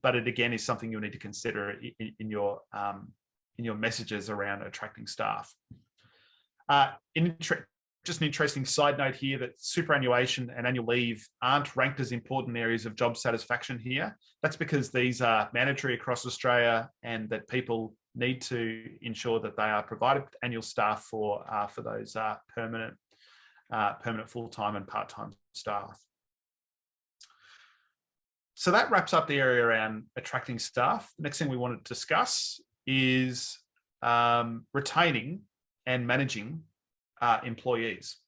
But it again is something you'll need to consider in your messages around attracting staff. Just an interesting side note here that superannuation and annual leave aren't ranked as important areas of job satisfaction here. That's because these are mandatory across Australia and that people need to ensure that they are provided annual staff for those permanent full-time and part-time staff. So that wraps up the area around attracting staff. The next thing we want to discuss is retaining and managing employees.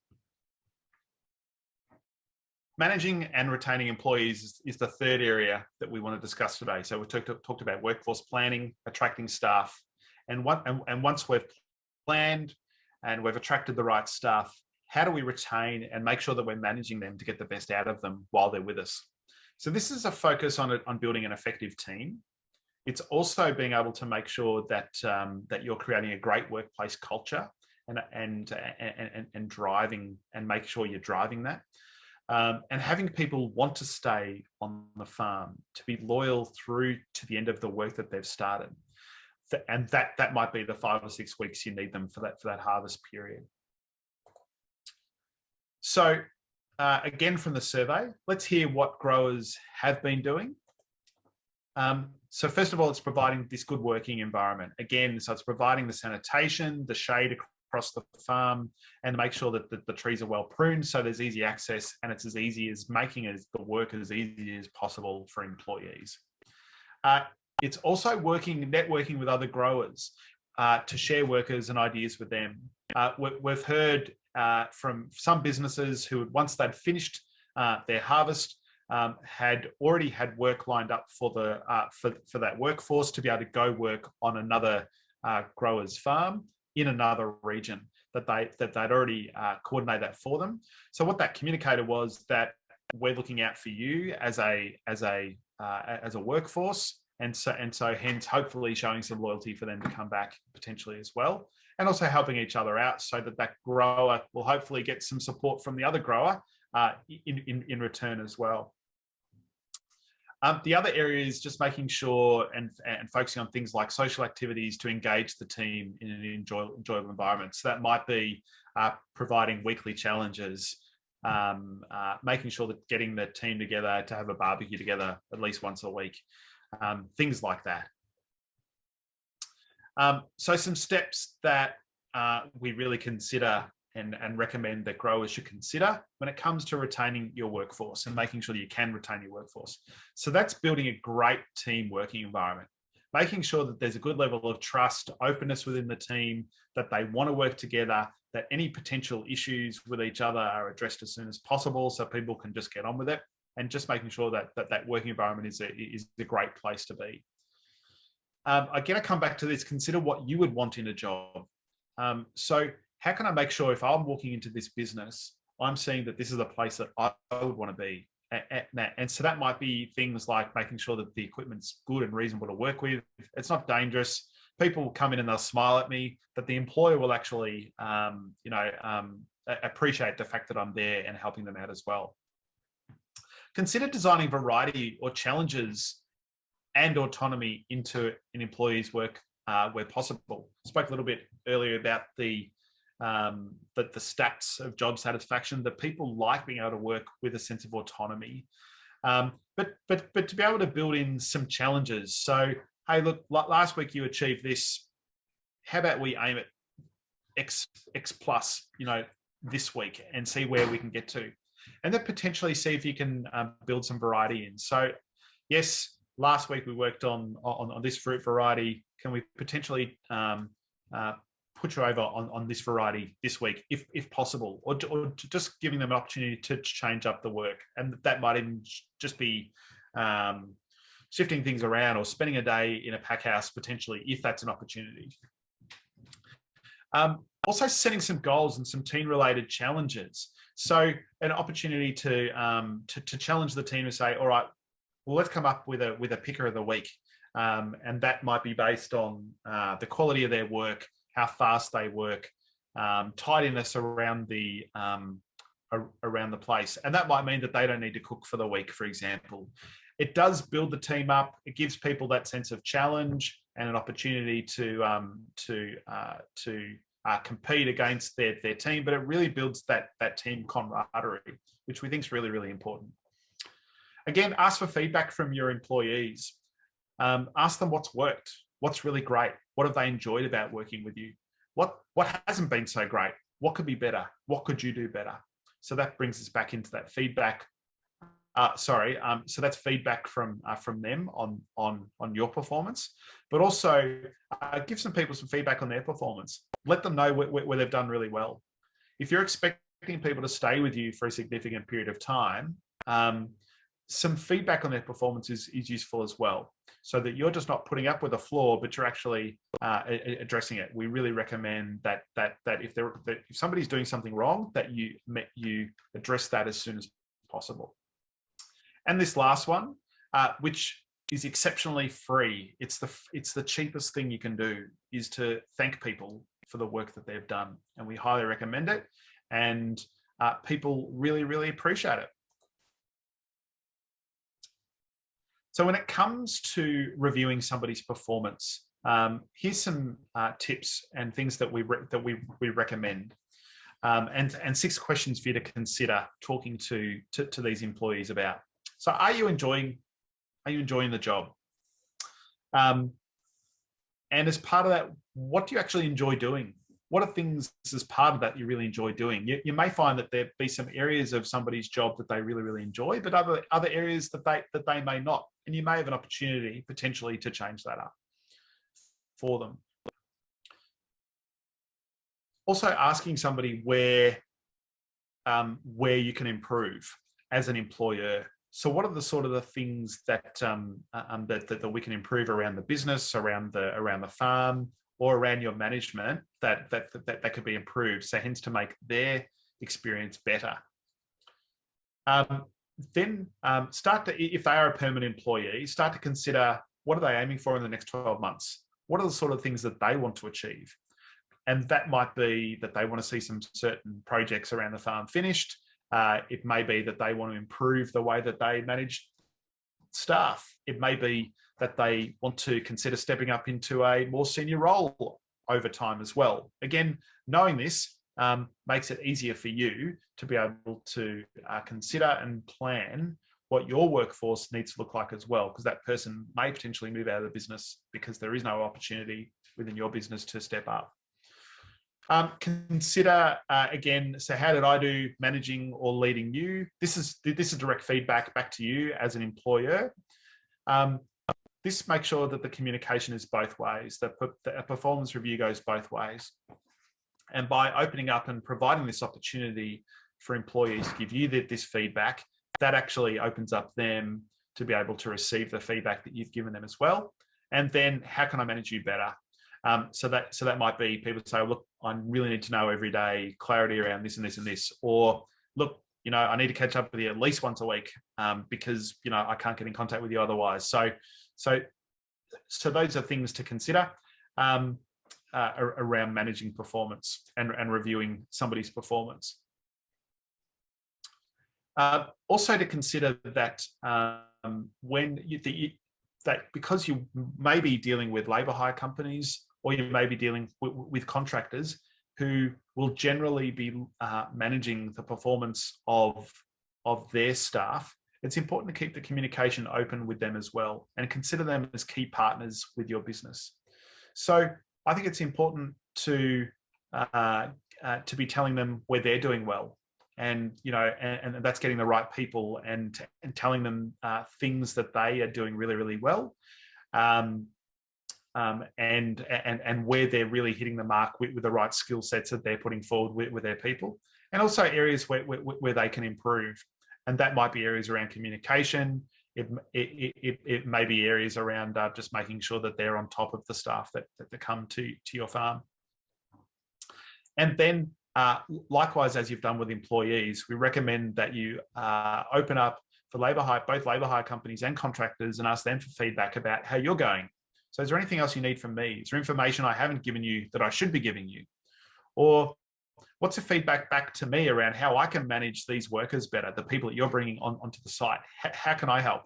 Managing and retaining employees is the third area that we want to discuss today. So we talked about workforce planning, attracting staff, and once we've planned and we've attracted the right staff, how do we retain and make sure that we're managing them to get the best out of them while they're with us? So this is a focus on building an effective team. It's also being able to make sure that that you're creating a great workplace culture and driving and make sure you're driving that. And having people want to stay on the farm, to be loyal through to the end of the work that they've started. And that might be the 5 or 6 weeks you need them for that harvest period. So again, from the survey, let's hear what growers have been doing. So first of all, it's providing this good working environment. Again, so it's providing the sanitation, the shade across the farm, and make sure that the trees are well pruned so there's easy access and it's as easy as making the work as easy as possible for employees. It's also networking with other growers to share workers and ideas with them. We've heard from some businesses who, once they'd finished their harvest, had already had work lined up for that workforce to be able to go work on another grower's farm in another region that they'd already coordinated that for them. So what that communicated was that we're looking out for you as a workforce, and so hence hopefully showing some loyalty for them to come back potentially as well, and also helping each other out so that grower will hopefully get some support from the other grower in return as well. The other area is just making sure and focusing on things like social activities to engage the team in an enjoyable environment. So that might be providing weekly challenges, making sure that getting the team together to have a barbecue together at least once a week, things like that. So some steps that we really consider and recommend that growers should consider when it comes to retaining your workforce and making sure that you can retain your workforce. So that's building a great team working environment, making sure that there's a good level of trust, openness within the team, that they want to work together, that any potential issues with each other are addressed as soon as possible so people can just get on with it, and just making sure that that working environment is a great place to be. Again, I come back to this, consider what you would want in a job. So how can I make sure if I'm walking into this business, I'm seeing that this is a place that I would want to be? And so that might be things like making sure that the equipment's good and reasonable to work with. It's not dangerous. People will come in and they'll smile at me, but the employer will actually, appreciate the fact that I'm there and helping them out as well. Consider designing variety or challenges and autonomy into an employee's work where possible. I spoke a little bit earlier about the stats of job satisfaction, that people like being able to work with a sense of autonomy, but to be able to build in some challenges. So, hey, look, last week you achieved this. How about we aim at X plus, this week, and see where we can get to, and then potentially see if you can build some variety in. So, yes, last week we worked on this fruit variety. Can we potentially put you over on this variety this week, if possible, or just giving them an opportunity to change up the work. And that might even just be shifting things around or spending a day in a pack house, potentially, if that's an opportunity. Also setting some goals and some team-related challenges. So an opportunity to challenge the team and say, all right, well, let's come up with a picker of the week. And that might be based on the quality of their work, how fast they work, tidiness around the place. And that might mean that they don't need to cook for the week, for example. It does build the team up. It gives people that sense of challenge and an opportunity to compete against their team, but it really builds that team camaraderie, which we think is really, really important. Again, ask for feedback from your employees. Ask them what's worked, what's really great, what have they enjoyed about working with you, what hasn't been so great, what could be better, what could you do better. So that brings us back into that feedback. So that's feedback from them on your performance, but also give some people some feedback on their performance. Let them know where they've done really well. If you're expecting people to stay with you for a significant period of time, some feedback on their performance is useful as well, so that you're just not putting up with a flaw, but you're actually addressing it. We really recommend that if somebody's doing something wrong, that you address that as soon as possible. And this last one, which is exceptionally free, it's the cheapest thing you can do, is to thank people for the work that they've done, and we highly recommend it. And people really, really appreciate it. So when it comes to reviewing somebody's performance, here's some tips and things that we recommend, and 6 questions for you to consider talking to these employees about. So, are you enjoying the job? And as part of that, what do you actually enjoy doing? What are things as part of that you really enjoy doing? You may find that there be some areas of somebody's job that they really, really enjoy, but other areas that they may not. And you may have an opportunity potentially to change that up for them. Also asking somebody where you can improve as an employer. So what are the sort of the things that we can improve around the business, around the farm, or around your management that could be improved? So hence to make their experience better. Then start to, if they are a permanent employee, start to consider, what are they aiming for in the next 12 months? What are the sort of things that they want to achieve? And that might be that they want to see some certain projects around the farm finished. It may be that they want to improve the way that they manage staff. It may be that they want to consider stepping up into a more senior role over time as well. Again, knowing this makes it easier for you to be able to consider and plan what your workforce needs to look like as well, because that person may potentially move out of the business because there is no opportunity within your business to step up. Consider again, so how did I do managing or leading you? This is direct feedback back to you as an employer. this makes sure that the communication is both ways, that a performance review goes both ways. And by opening up and providing this opportunity for employees to give you this feedback, that actually opens up them to be able to receive the feedback that you've given them as well. And then how can I manage you better? So that might be people say, look, I really need to know every day clarity around this and this and this, or look, I need to catch up with you at least once a week because I can't get in contact with you otherwise. So those are things to consider around managing performance and reviewing somebody's performance. Also to consider that when that because you may be dealing with labour hire companies, or you may be dealing with contractors who will generally be managing the performance of their staff, it's important to keep the communication open with them as well and consider them as key partners with your business. So I think it's important to be telling them where they're doing well, and and that's getting the right people and telling them things that they are doing really, really well. And where they're really hitting the mark with the right skill sets that they're putting forward with their people, and also areas where they can improve. And that might be areas around communication. It may be areas around just making sure that they're on top of the staff that come to your farm. And then likewise, as you've done with employees, we recommend that you open up for both labour hire companies and contractors, and ask them for feedback about how you're going. So is there anything else you need from me? Is there information I haven't given you that I should be giving you? Or what's the feedback back to me around how I can manage these workers better, the people that you're bringing onto the site? How can I help?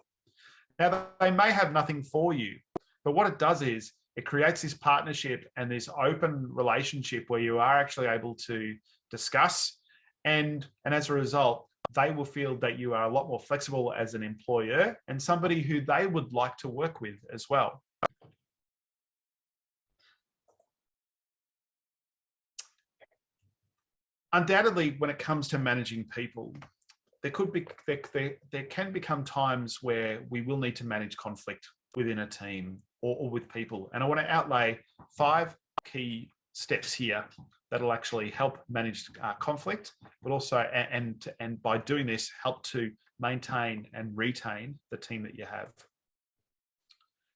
Now, they may have nothing for you, but what it does is it creates this partnership and this open relationship where you are actually able to discuss, and as a result, they will feel that you are a lot more flexible as an employer and somebody who they would like to work with as well. Undoubtedly, when it comes to managing people, there can become times where we will need to manage conflict within a team or with people. And I want to outlay 5 key steps here that'll actually help manage conflict, but also, and by doing this, help to maintain and retain the team that you have.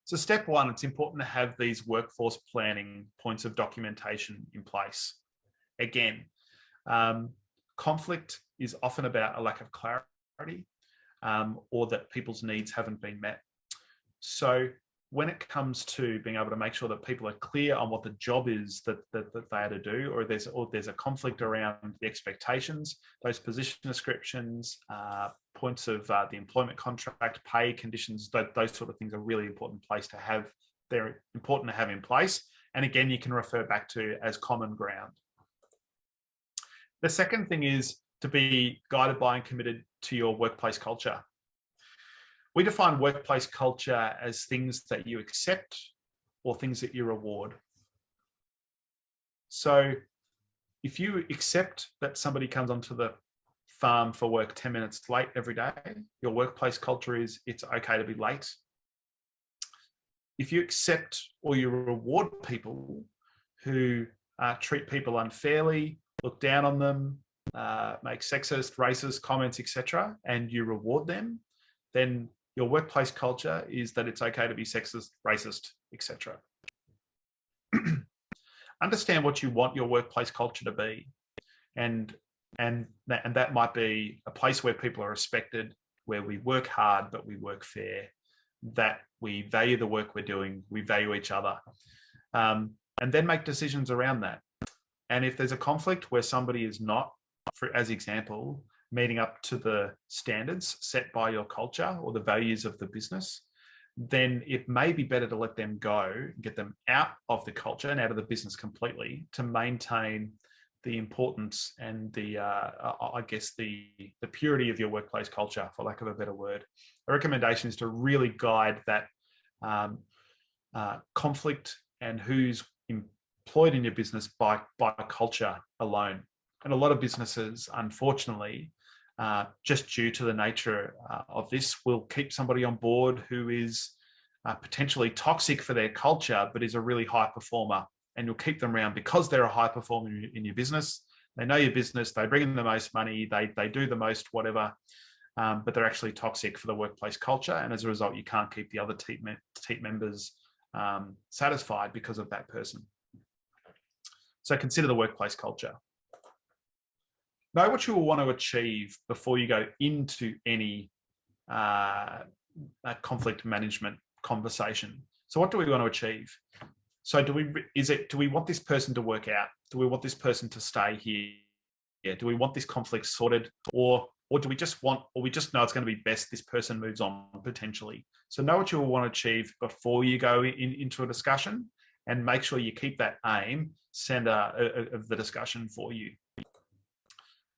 So step 1, it's important to have these workforce planning points of documentation in place. Again, conflict is often about a lack of clarity or that people's needs haven't been met. So when it comes to being able to make sure that people are clear on what the job is that they are to do, or there's a conflict around the expectations, those position descriptions, points of the employment contract, pay conditions, those sort of things are really important place to have. They're important to have in place. And again, you can refer back to as common ground. The second thing is to be guided by and committed to your workplace culture. We define workplace culture as things that you accept or things that you reward. So if you accept that somebody comes onto the farm for work 10 minutes late every day, your workplace culture is it's okay to be late. If you accept or you reward people who treat people unfairly, look down on them, make sexist, racist comments, etc., and you reward them, then your workplace culture is that it's okay to be sexist, racist, etc. Understand what you want your workplace culture to be, and that might be a place where people are respected, where we work hard but we work fair, that we value the work we're doing, we value each other, and then make decisions around that. And if there's a conflict where somebody is not, as example, meeting up to the standards set by your culture or the values of the business, then it may be better to let them go and get them out of the culture and out of the business completely to maintain the importance and the, I guess, the purity of your workplace culture, for lack of a better word. A recommendation is to really guide that conflict and who's employed in your business by culture alone. And a lot of businesses, unfortunately, just due to the nature of this, will keep somebody on board who is potentially toxic for their culture, but is a really high performer, and you'll keep them around because they're a high performer in your business. They know your business, they bring in the most money, they do the most whatever, but they're actually toxic for the workplace culture. And as a result, you can't keep the other team members satisfied because of that person. So consider the workplace culture. Know what you will want to achieve before you go into any conflict management conversation. So what do we want to achieve? So do we want this person to work out? Do we want this person to stay here? Do we want this conflict sorted, or do we just know it's going to be best this person moves on potentially? So know what you will want to achieve before you go into a discussion, and make sure you keep that aim center of the discussion for you.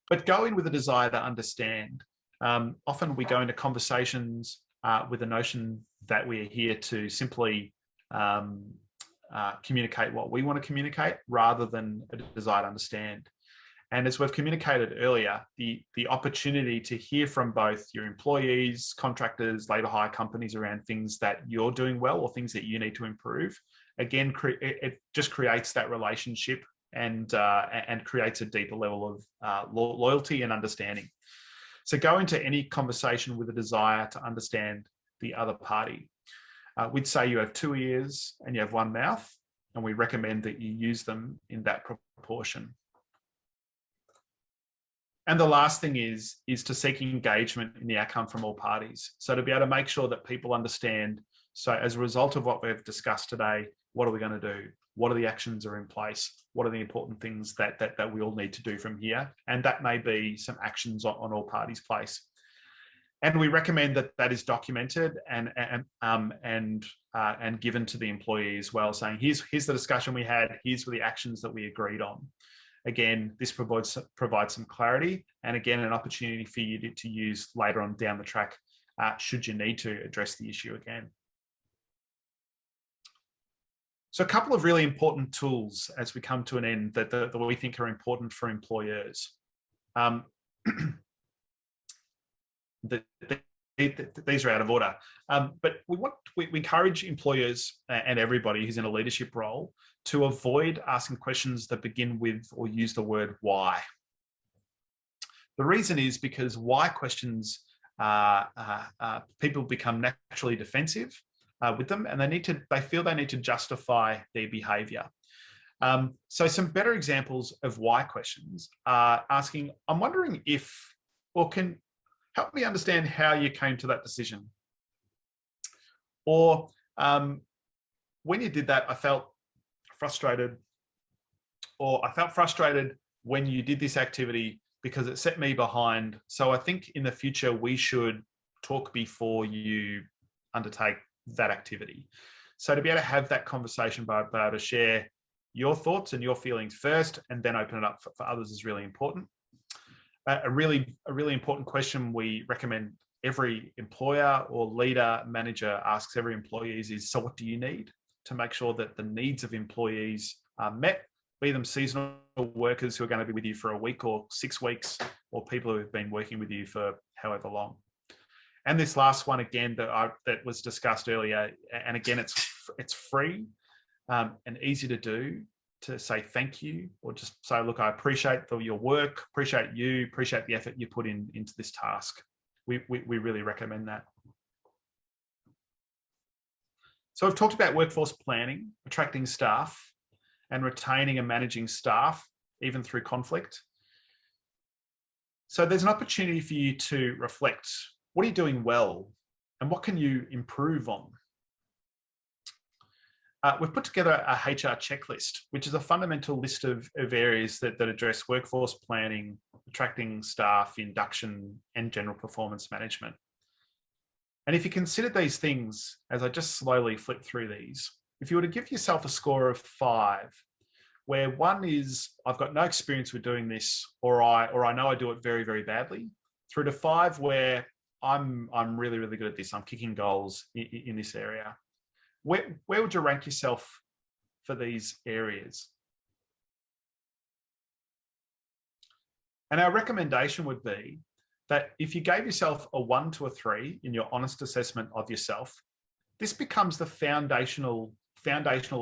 But go in with a desire to understand. Often we go into conversations with the notion that we're here to simply communicate what we want to communicate, rather than a desire to understand. And as we've communicated earlier, the opportunity to hear from both your employees, contractors, labour hire companies around things that you're doing well or things that you need to improve, again, it just creates that relationship and creates a deeper level of loyalty and understanding. So go into any conversation with a desire to understand the other party. We'd say you have 2 ears and you have 1 mouth, and we recommend that you use them in that proportion. And the last thing is to seek engagement in the outcome from all parties. So to be able to make sure that people understand, so as a result of what we've discussed today, what are we going to do? What are the actions that are in place? What are the important things that we all need to do from here? And that may be some actions on all parties' place. And we recommend that is documented and given to the employee as well, saying here's the discussion we had, here's the actions that we agreed on. Again, this provides some clarity, and again, an opportunity for you to use later on down the track, should you need to address the issue again. So a couple of really important tools as we come to an end that we think are important for employers. These are out of order, but we encourage employers and everybody who's in a leadership role to avoid asking questions that begin with or use the word why. The reason is because why questions, people become naturally defensive with them, and they feel they need to justify their behaviour. So some better examples of why questions are asking, I'm wondering if, or can help me understand how you came to that decision. Or when you did that, I felt frustrated, or I felt frustrated when you did this activity because it set me behind. So I think in the future, we should talk before you undertake that activity. So to be able to have that conversation, be able to share your thoughts and your feelings first, and then open it up for others is really important. A really important question we recommend every employer or leader, manager asks every employee is, so what do you need to make sure that the needs of employees are met, be them seasonal workers who are going to be with you for a week or 6 weeks, or people who have been working with you for however long. And this last one, again, that was discussed earlier, and again, it's free and easy to do, to say thank you, or just say, look, I appreciate your work, appreciate you, appreciate the effort you put into this task. We really recommend that. So we've talked about workforce planning, attracting staff, and retaining and managing staff, even through conflict. So there's an opportunity for you to reflect, what are you doing well, and what can you improve on? We've put together a HR checklist, which is a fundamental list of areas that address workforce planning, attracting staff, induction, and general performance management. And if you consider these things, as I just slowly flip through these, if you were to give yourself a score of 5, where 1 is, I've got no experience with doing this, or I know I do it very, very badly, through to 5, where I'm really, really good at this, I'm kicking goals in this area. Where would you rank yourself for these areas? And our recommendation would be that if you gave yourself a 1 to a 3 in your honest assessment of yourself, this becomes the foundational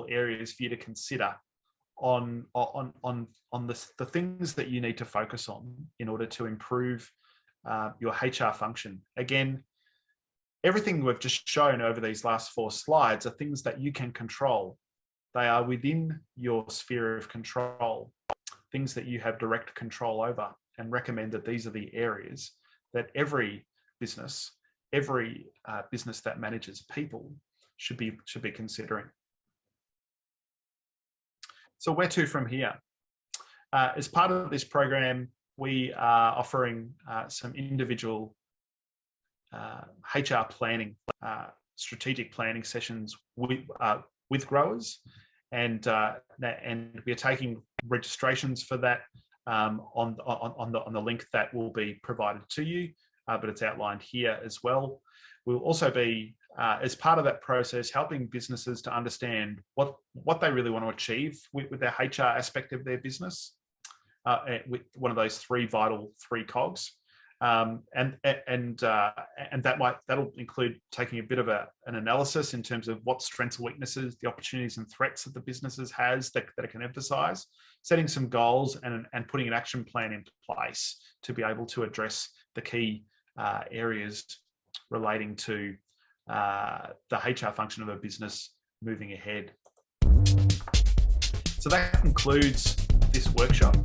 areas for you to consider on the things that you need to focus on in order to improve your HR function. Again, everything we've just shown over these last 4 slides are things that you can control. They are within your sphere of control, things that you have direct control over, and recommend that these are the areas that every business that manages people should be considering. So where to from here? As part of this program, we are offering some individual HR planning, strategic planning sessions with growers, and we are taking registrations for that on the link that will be provided to you, but it's outlined here as well. We'll also be, as part of that process, helping businesses to understand what they really want to achieve with their HR aspect of their business, with one of those 3 cogs. And that'll include taking a bit of an analysis in terms of what strengths and weaknesses, the opportunities and threats that the businesses has that it can emphasize, setting some goals and putting an action plan in place to be able to address the key areas relating to the HR function of a business moving ahead. So that concludes this workshop.